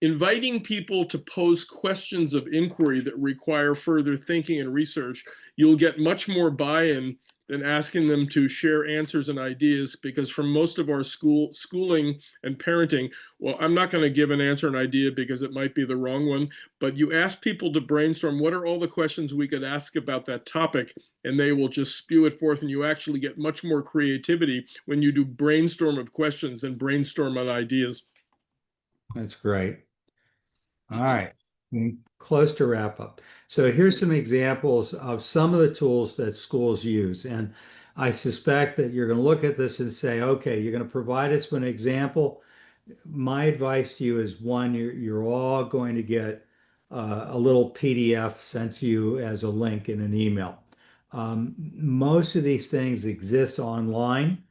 inviting people to pose questions of inquiry that require further thinking and research, you'll get much more buy-in than asking them to share answers and ideas, because from most of our schooling and parenting, well, I'm not going to give an answer and idea because it might be the wrong one, but you ask people to brainstorm what are all the questions we could ask about that topic, and they will just spew it forth, and you actually get much more creativity when you do brainstorm of questions than brainstorm on ideas. That's great. All right, close to wrap up. So here's some examples of some of the tools that schools use. And I suspect that you're going to look at this and say, okay, you're going to provide us with an example. My advice to you is one, you're all going to get a little PDF sent to you as a link in an email. Most of these things exist online.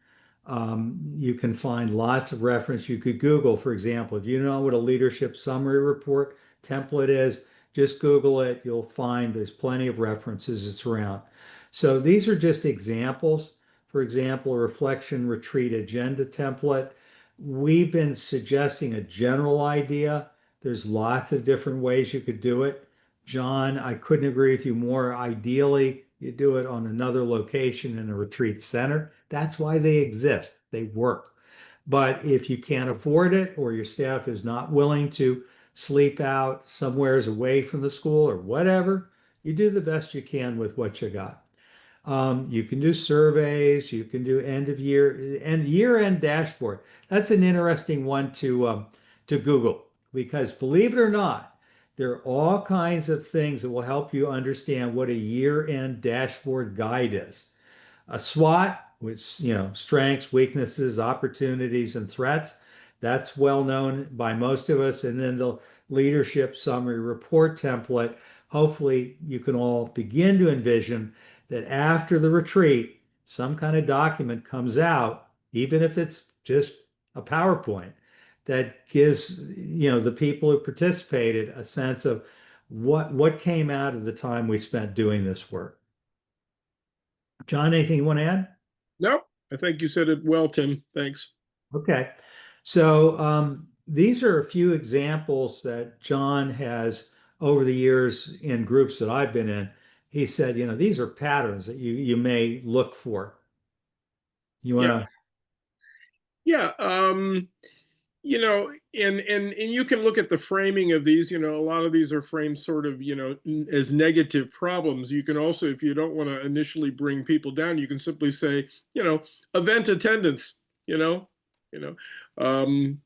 You can find lots of reference. You could Google, for example, if you know what a leadership summary report template is, just Google it. You'll find there's plenty of references. It's around. So these are just examples. For example, a reflection retreat agenda template. We've been suggesting a general idea. There's lots of different ways you could do it. John, I couldn't agree with you more. Ideally, you do it on another location in a retreat center. That's why they exist. They work. But if you can't afford it or your staff is not willing to sleep out somewheres away from the school or whatever, you do the best you can with what you got. You can do surveys, you can do end of year and year-end dashboard. That's an interesting one to Google because believe it or not, there are all kinds of things that will help you understand what a year-end dashboard guide is. A SWOT, which, strengths, weaknesses, opportunities, and threats. That's well known by most of us. And then the leadership summary report template. Hopefully, you can all begin to envision that after the retreat, some kind of document comes out, even if it's just a PowerPoint, that gives, the people who participated a sense of what came out of the time we spent doing this work. John, anything you want to add? No, I think you said it well, Tim. Thanks. Okay. So these are a few examples that John has over the years in groups that I've been in. He said, these are patterns that you may look for. You Yeah. want to? Yeah. And you can look at the framing of these. A lot of these are framed sort of, as negative problems. You can also, if you don't want to initially bring people down, you can simply say, event attendance, you know, you know, um,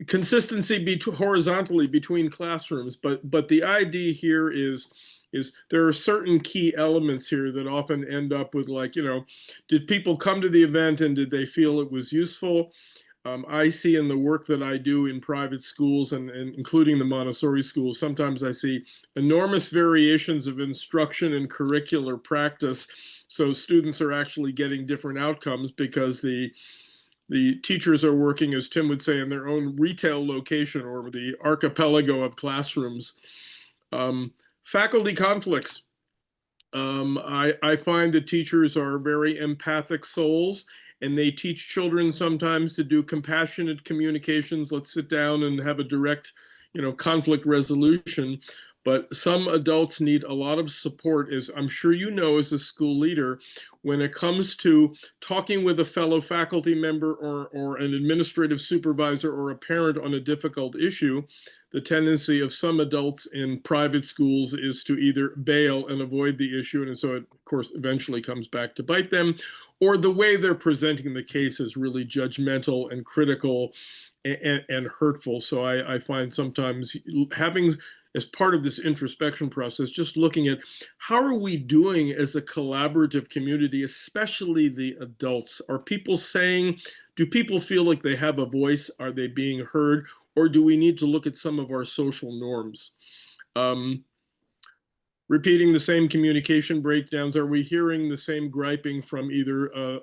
consistency horizontally between classrooms. But the idea here is there are certain key elements here that often end up with, like, did people come to the event and did they feel it was useful? I see in the work that I do in private schools and including the Montessori schools, sometimes I see enormous variations of instruction and curricular practice. So students are actually getting different outcomes because the teachers are working, as Tim would say, in their own retail location or the archipelago of classrooms. Faculty conflicts. I find that teachers are very empathic souls, and they teach children sometimes to do compassionate communications. Let's sit down and have a direct, conflict resolution. But some adults need a lot of support, as I'm sure you know as a school leader, when it comes to talking with a fellow faculty member or an administrative supervisor or a parent on a difficult issue. The tendency of some adults in private schools is to either bail and avoid the issue, and so it, of course, eventually comes back to bite them, or the way they're presenting the case is really judgmental and critical and hurtful. So I find sometimes having, as part of this introspection process, just looking at how are we doing as a collaborative community, especially the adults. Are people saying, do people feel like they have a voice? Are they being heard? Or do we need to look at some of our social norms? Repeating the same communication breakdowns, are we hearing the same griping from either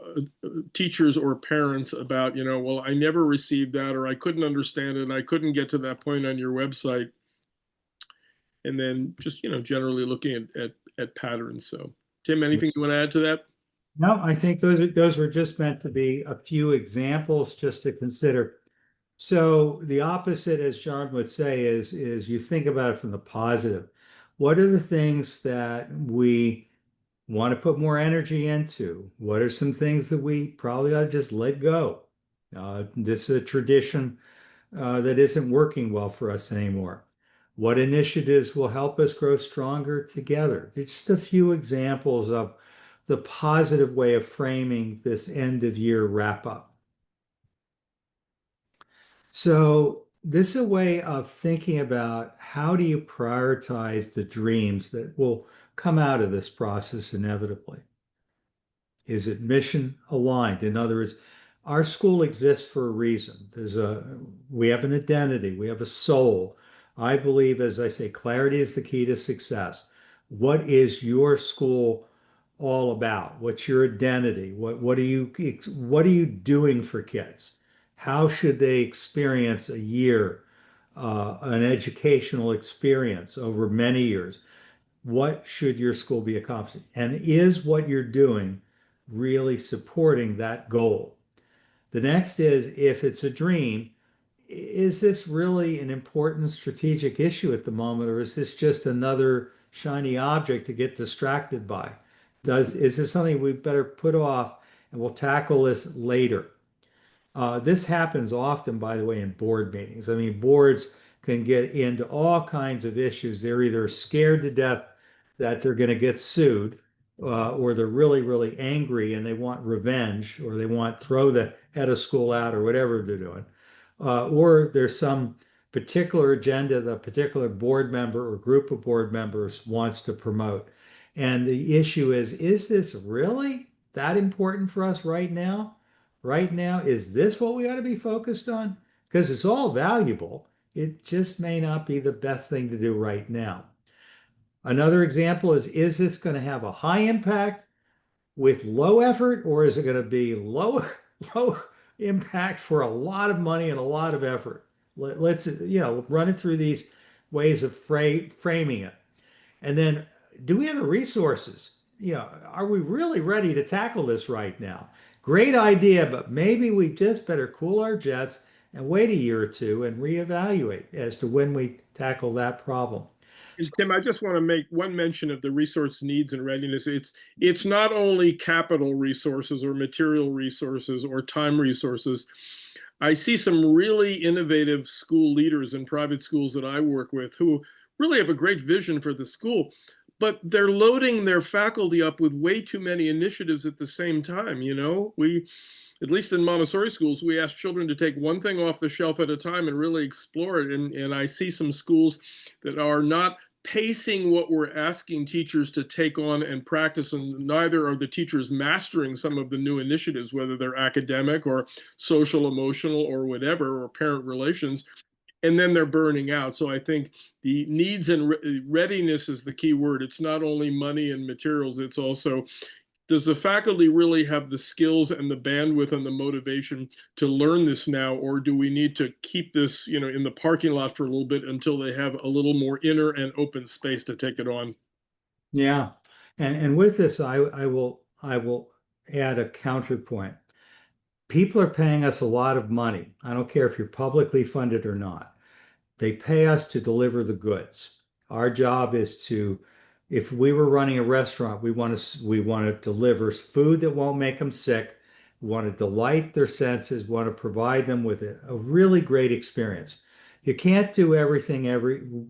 teachers or parents about, well, I never received that, or I couldn't understand it, and I couldn't get to that point on your website? And then just, generally looking at patterns. So, Tim, anything you want to add to that? No, I think those were just meant to be a few examples just to consider. So the opposite, as John would say, is you think about it from the positive. What are the things that we want to put more energy into? What are some things that we probably ought to just let go? This is a tradition that isn't working well for us anymore. What initiatives will help us grow stronger together? Just a few examples of the positive way of framing this end of year wrap up. So, this is a way of thinking about how do you prioritize the dreams that will come out of this process inevitably. Is it mission aligned? In other words, our school exists for a reason. We have an identity, we have a soul. I believe, as I say, clarity is the key to success. What is your school all about? What's your identity? What are you doing for kids? How should they experience a year, an educational experience over many years? What should your school be accomplishing? And is what you're doing really supporting that goal? The next is, if it's a dream, is this really an important strategic issue at the moment, or is this just another shiny object to get distracted by? Is this something we better put off and we'll tackle this later? This happens often, by the way, in board meetings. I mean, boards can get into all kinds of issues. They're either scared to death that they're going to get sued, or they're really, really angry and they want revenge, or they want throw the head of school out, or whatever they're doing. Or there's some particular agenda the particular board member or group of board members wants to promote. And the issue is this really that important for us right now? Right now, is this what we ought to be focused on? Because it's all valuable. It just may not be the best thing to do right now. Another example is this going to have a high impact with low effort, or is it going to be low impact for a lot of money and a lot of effort? Let's run it through these ways of framing it. And then, do we have the resources? Are we really ready to tackle this right now? Great idea, but maybe we just better cool our jets and wait a year or two and reevaluate as to when we tackle that problem. Tim, I just want to make one mention of the resource needs and readiness. It's not only capital resources or material resources or time resources. I see some really innovative school leaders in private schools that I work with who really have a great vision for the school, but they're loading their faculty up with way too many initiatives at the same time. At least in Montessori schools, we ask children to take one thing off the shelf at a time and really explore it. And I see some schools that are not pacing what we're asking teachers to take on and practice, and neither are the teachers mastering some of the new initiatives, whether they're academic or social, emotional, or whatever, or parent relations, and then they're burning out. So I think the needs and readiness is the key word. It's not only money and materials, it's also, does the faculty really have the skills and the bandwidth and the motivation to learn this now, or do we need to keep this, in the parking lot for a little bit until they have a little more inner and open space to take it on? Yeah. And with this, I will add a counterpoint. People are paying us a lot of money. I don't care if you're publicly funded or not. They pay us to deliver the goods. Our job is to, if we were running a restaurant, we want to deliver food that won't make them sick. We want to delight their senses, want to provide them with a really great experience. You can't do everything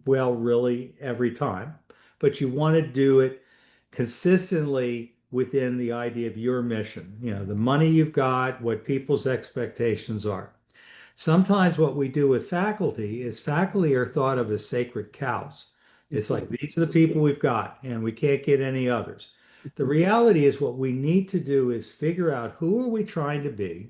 really every time, but you want to do it consistently within the idea of your mission. The money you've got, what people's expectations are. Sometimes what we do with faculty is faculty are thought of as sacred cows. It's like these are the people we've got and we can't get any others. The reality is what we need to do is figure out who are we trying to be,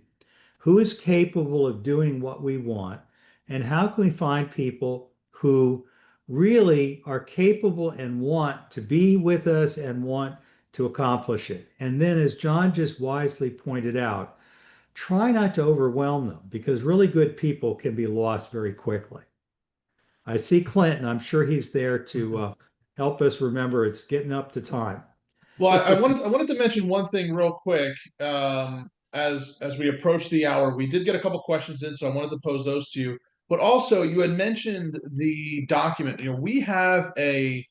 who is capable of doing what we want, and how can we find people who really are capable and want to be with us and want to accomplish it. And then, as John just wisely pointed out, try not to overwhelm them because really good people can be lost very quickly. I see Clinton. I'm sure he's there to help us remember it's getting up to time. Well, I wanted to mention one thing real quick. As we approach the hour, we did get a couple questions in, so I wanted to pose those to you. But also, you had mentioned the document. We have a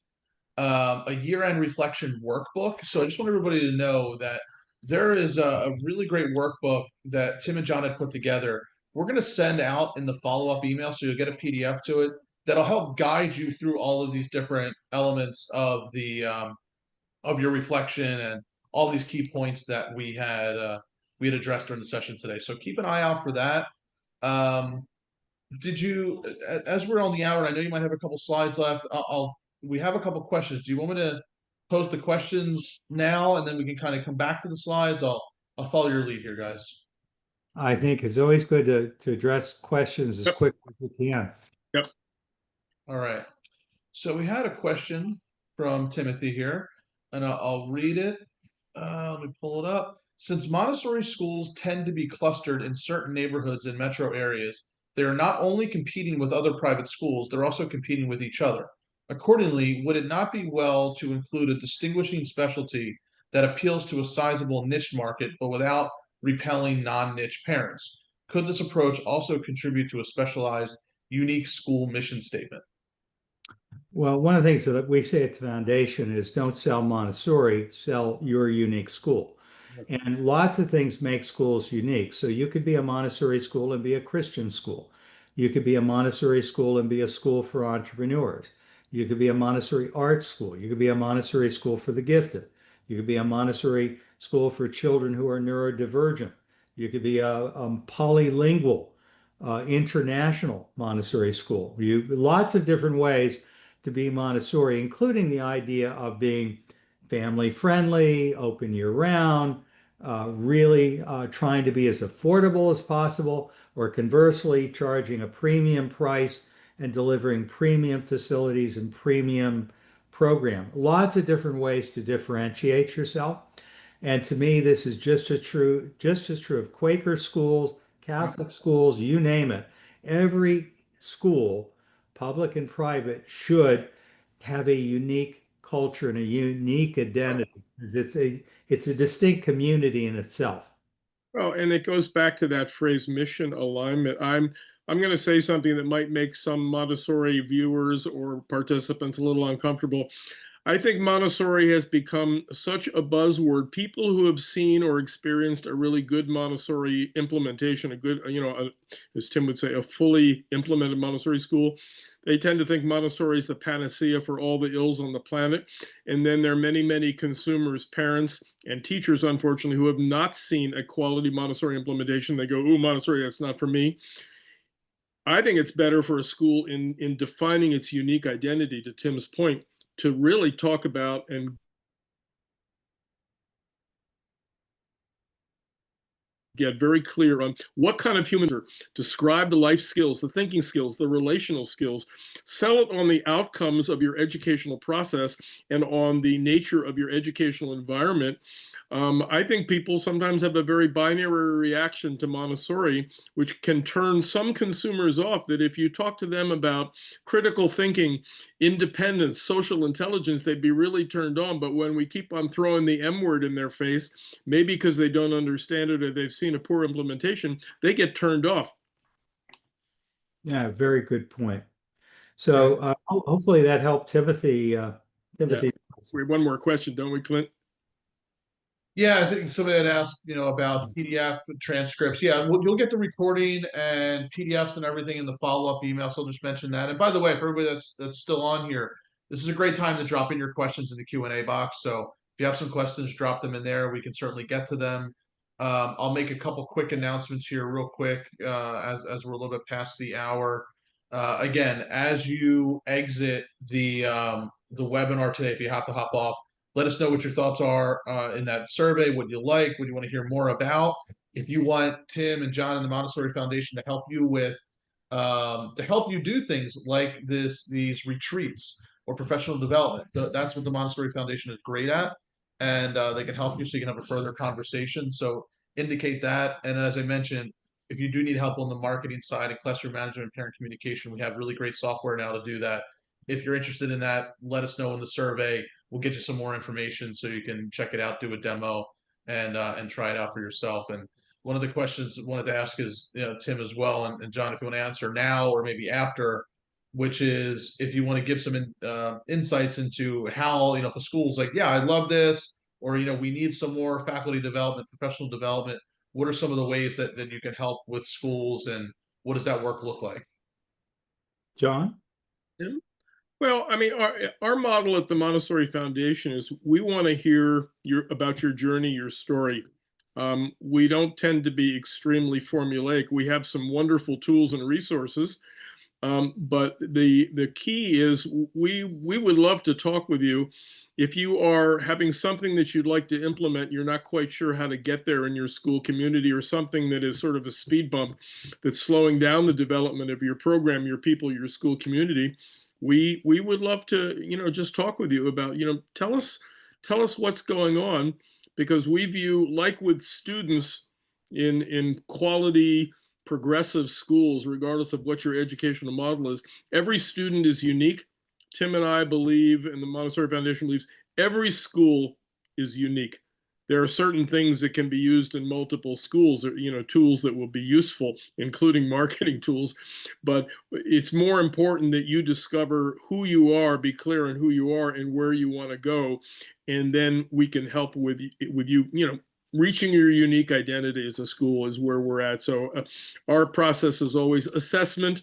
a year-end reflection workbook. So I just want everybody to know that there is a really great workbook that Tim and John had put together. We're going to send out in the follow-up email, so you'll get a PDF to it that'll help guide you through all of these different elements of your reflection and all these key points that we had addressed during the session today. So keep an eye out for that. Um, did you, as we're on the hour, I know you might have a couple slides left. We have a couple questions. Do you want me to pose the questions now, and then we can kind of come back to the slides? I'll follow your lead here, guys. I think it's always good to address questions as Yep. quickly as we can. Yep. All right. So we had a question from Timothy here, and I'll read it. Let me pull it up. Since Montessori schools tend to be clustered in certain neighborhoods in metro areas, they are not only competing with other private schools, they're also competing with each other. Accordingly, would it not be well to include a distinguishing specialty that appeals to a sizable niche market but without repelling non-niche parents? Could this approach also contribute to a specialized, unique school mission statement? Well, one of the things that we say at the foundation is don't sell Montessori, sell your unique school. And lots of things make schools unique. So you could be a Montessori school and be a Christian school. You could be a Montessori school and be a school for entrepreneurs. You could be a Montessori art school. You could be a Montessori school for the gifted. You could be a Montessori school for children who are neurodivergent. You could be a polylingual, international Montessori school. Lots of different ways to be Montessori, including the idea of being family friendly, open year round, really trying to be as affordable as possible, or conversely, charging a premium price and delivering premium facilities and premium program. Lots of different ways to differentiate yourself. And to me, this is just as true of Quaker schools, Catholic schools, you name it. Every school, public and private, should have a unique culture and a unique identity, because it's a distinct community in itself. Well, and it goes back to that phrase mission alignment. I'm going to say something that might make some Montessori viewers or participants a little uncomfortable. I think Montessori has become such a buzzword. People who have seen or experienced a really good Montessori implementation, a good, as Tim would say, a fully implemented Montessori school, they tend to think Montessori is the panacea for all the ills on the planet. And then there are many, many consumers, parents, and teachers, unfortunately, who have not seen a quality Montessori implementation. They go, "Ooh, Montessori, that's not for me." I think it's better for a school in defining its unique identity, to Tim's point, to really talk about and get very clear on what kind of humans are, describe the life skills, the thinking skills, the relational skills, sell it on the outcomes of your educational process and on the nature of your educational environment. I think people sometimes have a very binary reaction to Montessori, which can turn some consumers off. That if you talk to them about critical thinking, independence, social intelligence, they'd be really turned on. But when we keep on throwing the M word in their face, maybe because they don't understand it or they've seen a poor implementation, they get turned off. Yeah, very good point. So hopefully that helped Timothy. Timothy. We have one more question, don't we, Clint? Yeah, I think somebody had asked, about PDF transcripts. Yeah, you'll get the recording and PDFs and everything in the follow-up email. So I'll just mention that. And by the way, for everybody that's still on here, this is a great time to drop in your questions in the Q&A box. So if you have some questions, drop them in there. We can certainly get to them. I'll make a couple quick announcements here real quick as we're a little bit past the hour. Again, as you exit the webinar today, if you have to hop off, let us know what your thoughts are in that survey. What you like, what you want to hear more about. If you want Tim and John and the Montessori Foundation to help you do things like these retreats or professional development, that's what the Montessori Foundation is great at, and they can help you so you can have a further conversation. So indicate that. And as I mentioned, if you do need help on the marketing side and classroom management and parent communication, we have really great software now to do that. If you're interested in that, let us know in the survey. We'll get you some more information so you can check it out, do a demo, and try it out for yourself. And one of the questions I wanted to ask is, Tim as well, and John, if you want to answer now or maybe after, which is if you want to give some insights into how, if a school's like, yeah, I love this, or, we need some more faculty development, professional development. What are some of the ways that you can help with schools, and what does that work look like? John? Yeah. Well, I mean, our model at the Montessori Foundation is we want to hear about your journey, your story. We don't tend to be extremely formulaic. We have some wonderful tools and resources, but the key is we would love to talk with you. If you are having something that you'd like to implement, you're not quite sure how to get there in your school community, or something that is sort of a speed bump that's slowing down the development of your program, your people, your school community. We would love to, just talk with you about, tell us what's going on, because we view, like with students in quality progressive schools, regardless of what your educational model is, every student is unique. Tim and I believe, and the Montessori Foundation believes, every school is unique. There are certain things that can be used in multiple schools, or, tools that will be useful, including marketing tools. But it's more important that you discover who you are, be clear on who you are and where you want to go, and then we can help with you. Reaching your unique identity as a school is where we're at. So our process is always assessment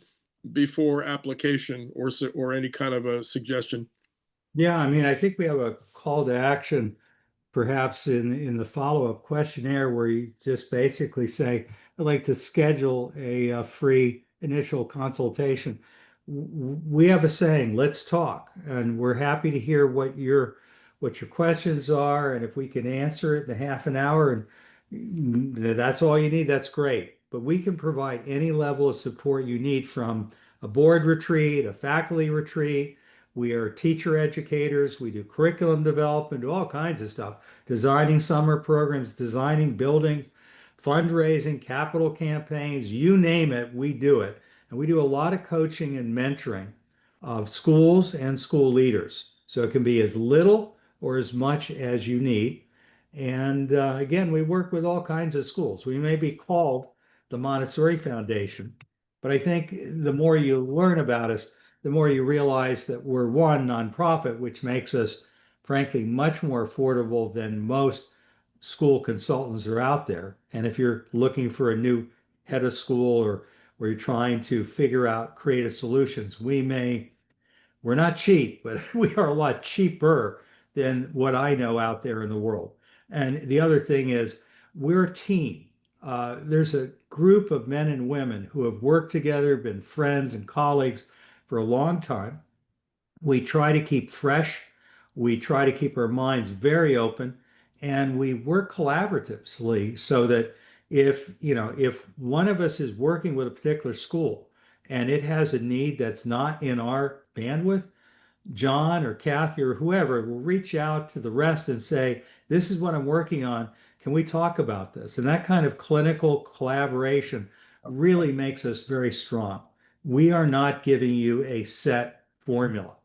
before application, or any kind of a suggestion. Yeah, I mean, I think we have a call to action perhaps in the follow-up questionnaire where you just basically say, I'd like to schedule a free initial consultation. We have a saying, let's talk, and we're happy to hear what your questions are, and if we can answer it in half an hour, and that's all you need, that's great. But we can provide any level of support you need, from a board retreat, a faculty retreat. We are teacher educators. We do curriculum development, do all kinds of stuff, designing summer programs, designing buildings, fundraising, capital campaigns, you name it, we do it. And we do a lot of coaching and mentoring of schools and school leaders. So it can be as little or as much as you need. And again, we work with all kinds of schools. We may be called the Montessori Foundation, but I think the more you learn about us, the more you realize that we're one nonprofit, which makes us, frankly, much more affordable than most school consultants are out there. And if you're looking for a new head of school, or you're trying to figure out creative solutions, we're not cheap, but we are a lot cheaper than what I know out there in the world. And the other thing is, we're a team. There's a group of men and women who have worked together, been friends and colleagues for a long time. We try to keep fresh. We try to keep our minds very open, and we work collaboratively so that if one of us is working with a particular school and it has a need that's not in our bandwidth, John or Kathy or whoever will reach out to the rest and say, this is what I'm working on. Can we talk about this? And that kind of clinical collaboration really makes us very strong. We are not giving you a set formula.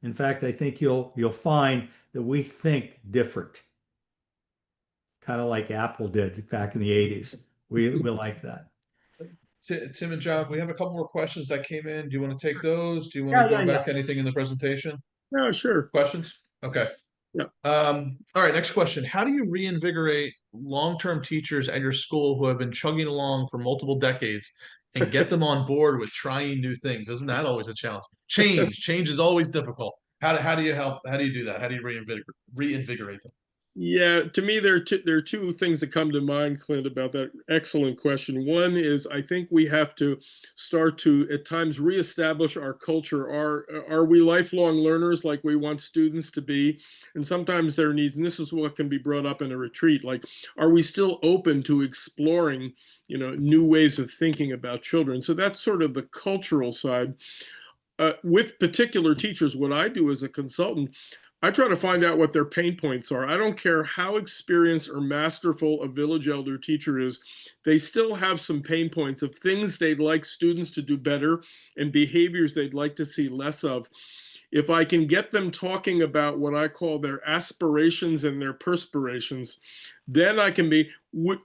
In fact, I think you'll find that we think different, kind of like Apple did back in the 80s. We like that. Tim and John, we have a couple more questions that came in. Do you want to take those? Do you want to Yeah, go yeah, back yeah. to anything in the presentation? Yeah, sure. Questions? Okay. Yeah. All right, next question. How do you reinvigorate long-term teachers at your school who have been chugging along for multiple decades and get them on board with trying new things? Isn't that always a challenge? Change is always difficult. How do you help? How do you do that? How do you reinvigorate them? Yeah, to me, there are two things that come to mind, Clint, about that excellent question. One is, I think we have to start to, at times, reestablish our culture. Are we lifelong learners like we want students to be? And sometimes their needs, and this is what can be brought up in a retreat, like, are we still open to exploring, new ways of thinking about children? So that's sort of the cultural side. With particular teachers, what I do as a consultant, I try to find out what their pain points are. I don't care how experienced or masterful a village elder teacher is, they still have some pain points of things they'd like students to do better and behaviors they'd like to see less of. If I can get them talking about what I call their aspirations and their perspirations, then I can be.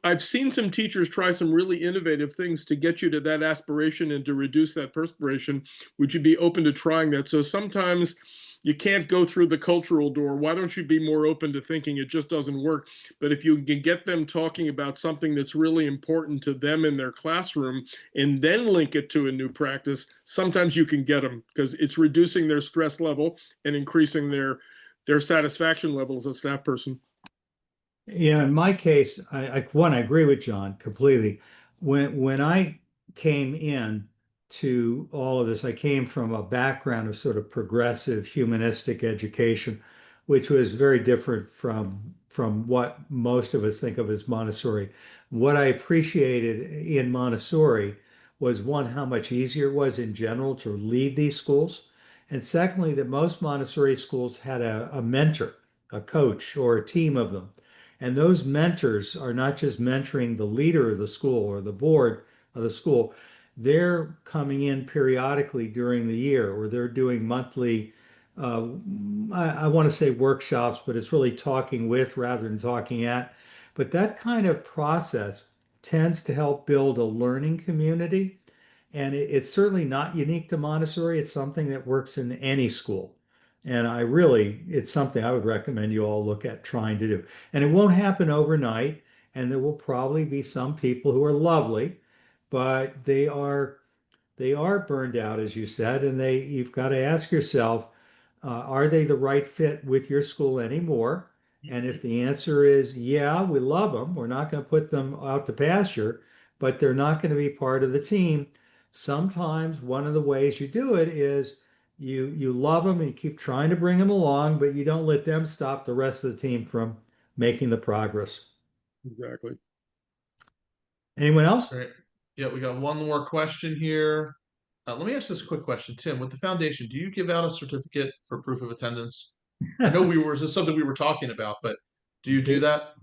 I've seen some teachers try some really innovative things to get you to that aspiration and to reduce that perspiration. Would you be open to trying that? So sometimes you can't go through the cultural door. Why don't you be more open to thinking it just doesn't work? But if you can get them talking about something that's really important to them in their classroom and then link it to a new practice, sometimes you can get them because it's reducing their stress level and increasing their satisfaction level as a staff person. Yeah, in my case, I agree with John completely. When I came in to all of this, I came from a background of sort of progressive humanistic education, which was very different from what most of us think of as Montessori. What I appreciated in Montessori was one, how much easier it was in general to lead these schools, and secondly, that most Montessori schools had a mentor, a coach, or a team of them. And those mentors are not just mentoring the leader of the school or the board of the school. They're coming in periodically during the year, or they're doing monthly, uh, I want to say workshops, but it's really talking with rather than talking at. But that kind of process tends to help build a learning community. And it's certainly not unique to Montessori. It's something that works in any school. And it's something I would recommend you all look at trying to do. And it won't happen overnight. And there will probably be some people who are lovely, but they are burned out, as you said, and you've got to ask yourself, are they the right fit with your school anymore? And if the answer is, yeah, we love them, we're not going to put them out to pasture, but they're not going to be part of the team. Sometimes one of the ways you do it is you love them and you keep trying to bring them along, but you don't let them stop the rest of the team from making the progress. Exactly. Anyone else? Great. Yeah, we got one more question here. Let me ask this quick question, Tim. With the foundation, do you give out a certificate for proof of attendance? I know this is something we were talking about, but do you do that?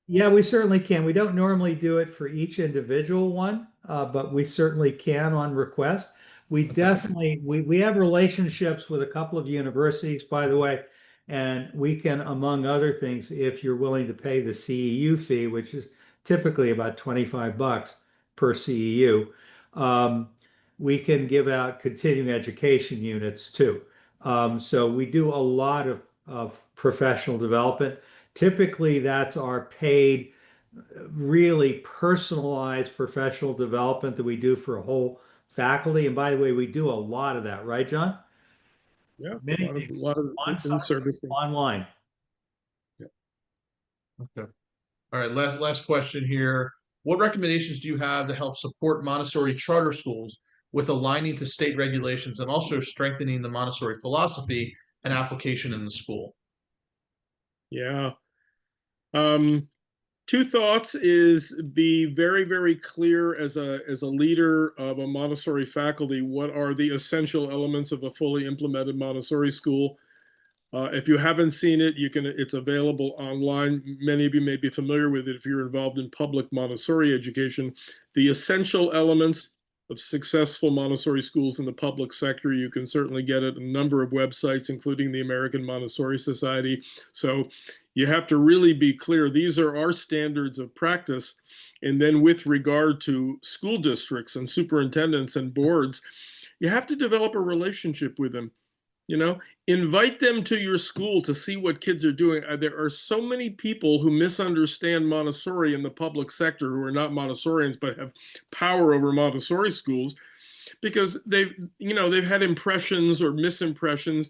Yeah, we certainly can. We don't normally do it for each individual one, but we certainly can on request. We Okay. definitely we have relationships with a couple of universities, by the way, and we can, among other things, if you're willing to pay the CEU fee, which is typically about $25 per CEU, we can give out continuing education units too. So we do a lot of professional development. Typically, that's our paid, really personalized professional development that we do for a whole faculty. And by the way, we do a lot of that, right, John? Yeah, Many a things lot of on in site, service. online. Yeah. Okay. All right. Last question here. What recommendations do you have to help support Montessori charter schools with aligning to state regulations and also strengthening the Montessori philosophy and application in the school? Yeah. Um, Two thoughts is be very, very clear as a leader of a Montessori faculty. What are the essential elements of a fully implemented Montessori school? If you haven't seen it, it's available online. Many of you may be familiar with it if you're involved in public Montessori education. The essential elements of successful Montessori schools in the public sector, you can certainly get it at a number of websites, including the American Montessori Society. So you have to really be clear. These are our standards of practice. And then with regard to school districts and superintendents and boards, you have to develop a relationship with them. You know, invite them to your school to see what kids are doing. There are so many people who misunderstand Montessori in the public sector who are not Montessorians but have power over Montessori schools because they've had impressions or misimpressions.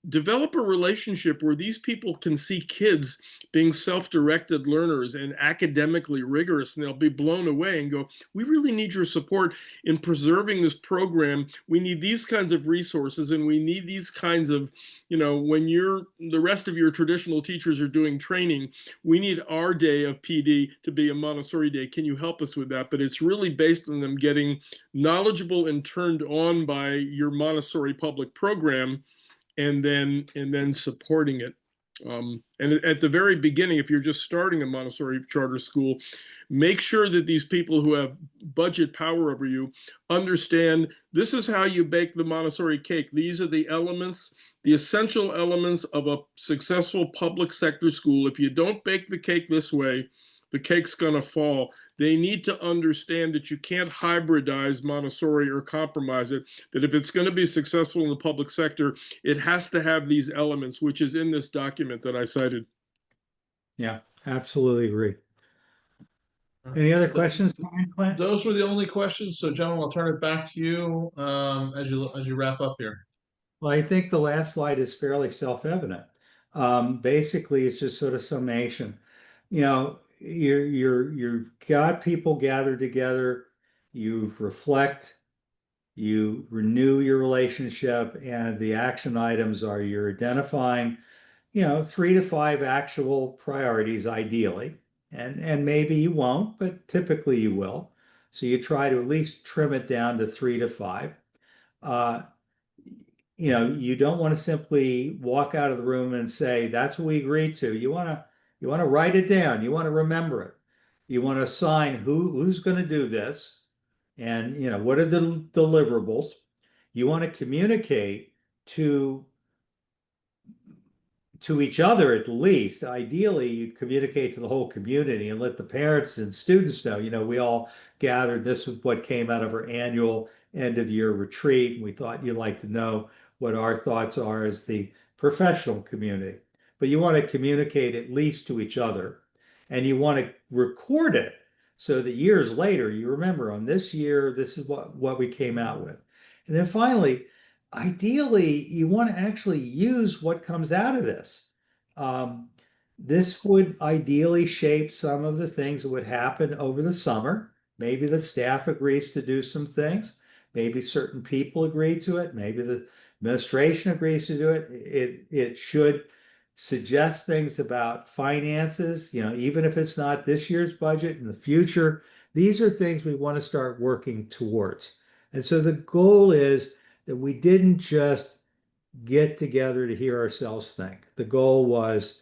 Develop a relationship where these people can see kids being self-directed learners and academically rigorous, and they'll be blown away and go, we really need your support in preserving this program. We need these kinds of resources, and we need these kinds of, when the rest of your traditional teachers are doing training, we need our day of PD to be a Montessori day. Can you help us with that? But it's really based on them getting knowledgeable and turned on by your Montessori public program and then supporting it. And at the very beginning, if you're just starting a Montessori charter school, make sure that these people who have budget power over you understand this is how you bake the Montessori cake. These are the elements, the essential elements of a successful public sector school. If you don't bake the cake this way, the cake's going to fall. They need to understand that you can't hybridize Montessori or compromise it, that if it's going to be successful in the public sector, it has to have these elements, which is in this document that I cited. Yeah, absolutely agree. Any other questions, Clint? Those were the only questions. So, gentlemen, I'll turn it back to you as you wrap up here. Well, I think the last slide is fairly self-evident. Basically, it's just sort of summation. You know, you've got people gathered together, you reflect, you renew your relationship, and the action items are you're identifying, 3 to 5 actual priorities ideally. And maybe you won't, but typically you will. So you try to at least trim it down to 3 to 5. Uh, you don't want to simply walk out of the room and say, that's what we agreed to. You want to write it down. You want to remember it. You want to assign who's going to do this and what are the deliverables. You want to communicate to each other at least. Ideally, you communicate to the whole community and let the parents and students know. We all gathered. This was what came out of our annual end of year retreat. And we thought you'd like to know what our thoughts are as the professional community. But you want to communicate at least to each other, and you want to record it so that years later you remember on this year, this is what we came out with. And then finally, ideally, you want to actually use what comes out of this. Um, this would ideally shape some of the things that would happen over the summer. Maybe the staff agrees to do some things. Maybe certain people agree to it. Maybe the administration agrees to do it. It should suggest things about finances, even if it's not this year's budget in the future. These are things we want to start working towards. And so the goal is that we didn't just get together to hear ourselves think. The goal was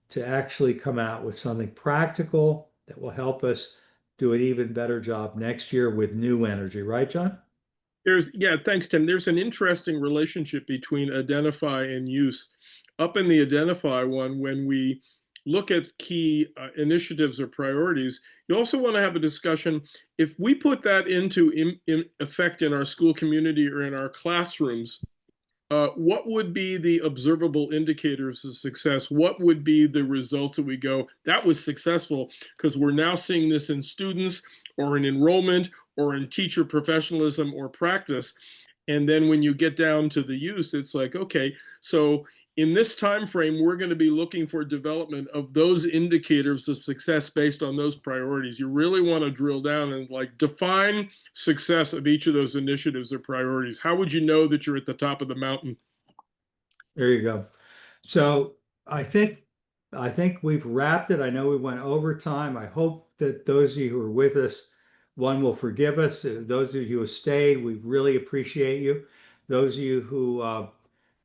to actually come out with something practical that will help us do an even better job next year with new energy. Right, John? Thanks, Tim. There's an interesting relationship between identify and use. Up in the identify one, when we look at key initiatives or priorities, you also want to have a discussion. If we put that into in effect in our school community or in our classrooms, what would be the observable indicators of success? What would be the results that we go, that was successful? Because we're now seeing this in students or in enrollment or in teacher professionalism or practice. And then when you get down to the use, it's like, okay, so in this time frame, we're going to be looking for development of those indicators of success based on those priorities. You really want to drill down and define success of each of those initiatives or priorities. How would you know that you're at the top of the mountain? There you go. So I think we've wrapped it. I know we went over time. I hope that those of you who are with us, one, will forgive us. Those of you who have stayed, we really appreciate you. Those of you who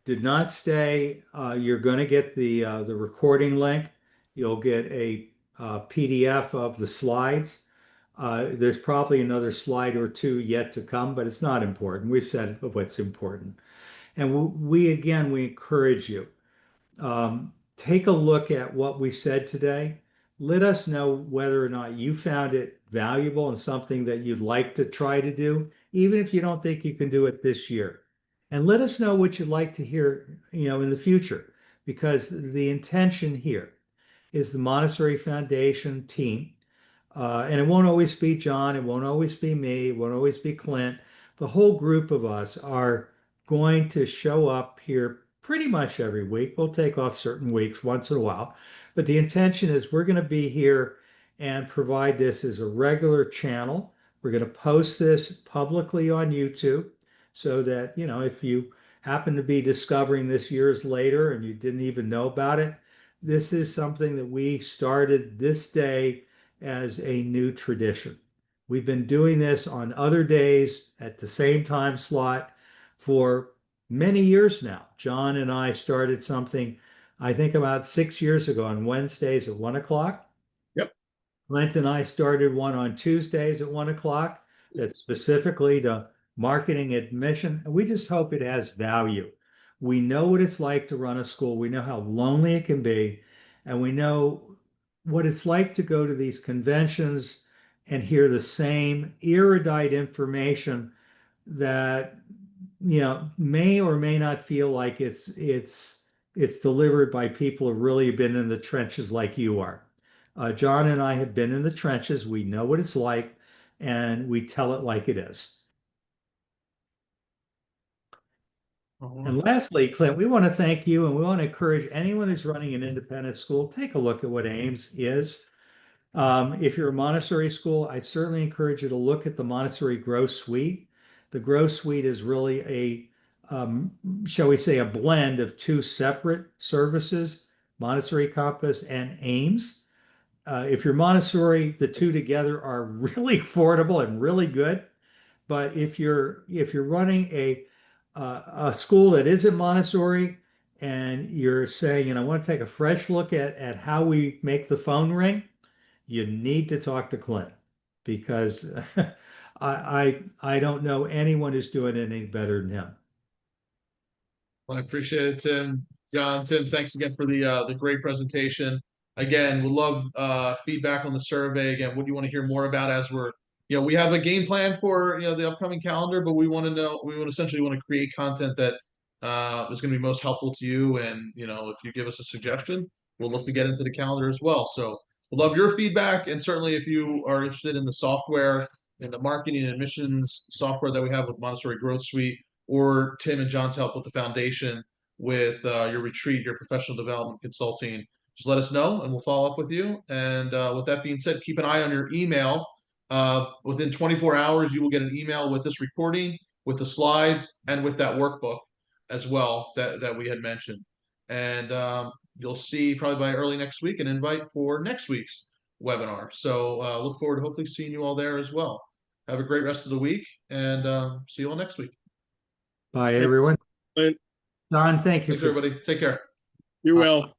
did not stay, you're going to get the recording link. You'll get a PDF of the slides. There's probably another slide or two yet to come, but it's not important. We've said what's important. And we encourage you. Take a look at what we said today. Let us know whether or not you found it valuable and something that you'd like to try to do, even if you don't think you can do it this year. And let us know what you'd like to hear, in the future, because the intention here is the Montessori Foundation team. And it won't always be John, it won't always be me, it won't always be Clint. The whole group of us are going to show up here pretty much every week. We'll take off certain weeks once in a while, but the intention is we're going to be here and provide this as a regular channel. We're going to post this publicly on YouTube so that, if you happen to be discovering this years later and you didn't even know about it, this is something that we started this day as a new tradition. We've been doing this on other days at the same time slot for many years now. John and I started something I think about 6 years ago on Wednesdays at 1 o'clock. Yep. Clint and I started one on Tuesdays at 1 o'clock that's specifically to marketing admission. And we just hope it has value. We know what it's like to run a school. We know how lonely it can be. And we know what it's like to go to these conventions and hear the same erudite information that may or may not feel like it's delivered by people who really have been in the trenches like you are. John and I have been in the trenches. We know what it's like, and we tell it like it is. And lastly, Clint, we want to thank you, and we want to encourage anyone who's running an independent school, take a look at what Ames is. If you're a Montessori school, I certainly encourage you to look at the Montessori Growth Suite. The Growth Suite is really shall we say, a blend of two separate services, Montessori Compass and Ames. If you're Montessori, the two together are really affordable and really good. But if you're running a school that isn't Montessori and you're saying, I want to take a fresh look at how we make the phone ring, you need to talk to Clint because I don't know anyone who's doing anything better than him. Well, I appreciate it, Tim. John, Tim, thanks again for the great presentation. Again, we'd love feedback on the survey. Again, what do you want to hear more about as we have a game plan for the upcoming calendar, but we want to know, essentially want to create content that is going to be most helpful to you. And if you give us a suggestion, we'll look to get into the calendar as well. So we'd love your feedback, and certainly if you are interested in the software, in the marketing and admissions software that we have with Montessori Growth Suite, or Tim and John's help with the foundation, with your retreat, your professional development consulting, just let us know and we'll follow up with you. And with that being said, keep an eye on your email. Within 24 hours, you will get an email with this recording, with the slides, and with that workbook as well that we had mentioned. And you'll see probably by early next week an invite for next week's webinar. So look forward to hopefully seeing you all there as well. Have a great rest of the week, and see you all next week. Bye, everyone. Clint, Don, thank you Thanks, everybody. Take care. you will.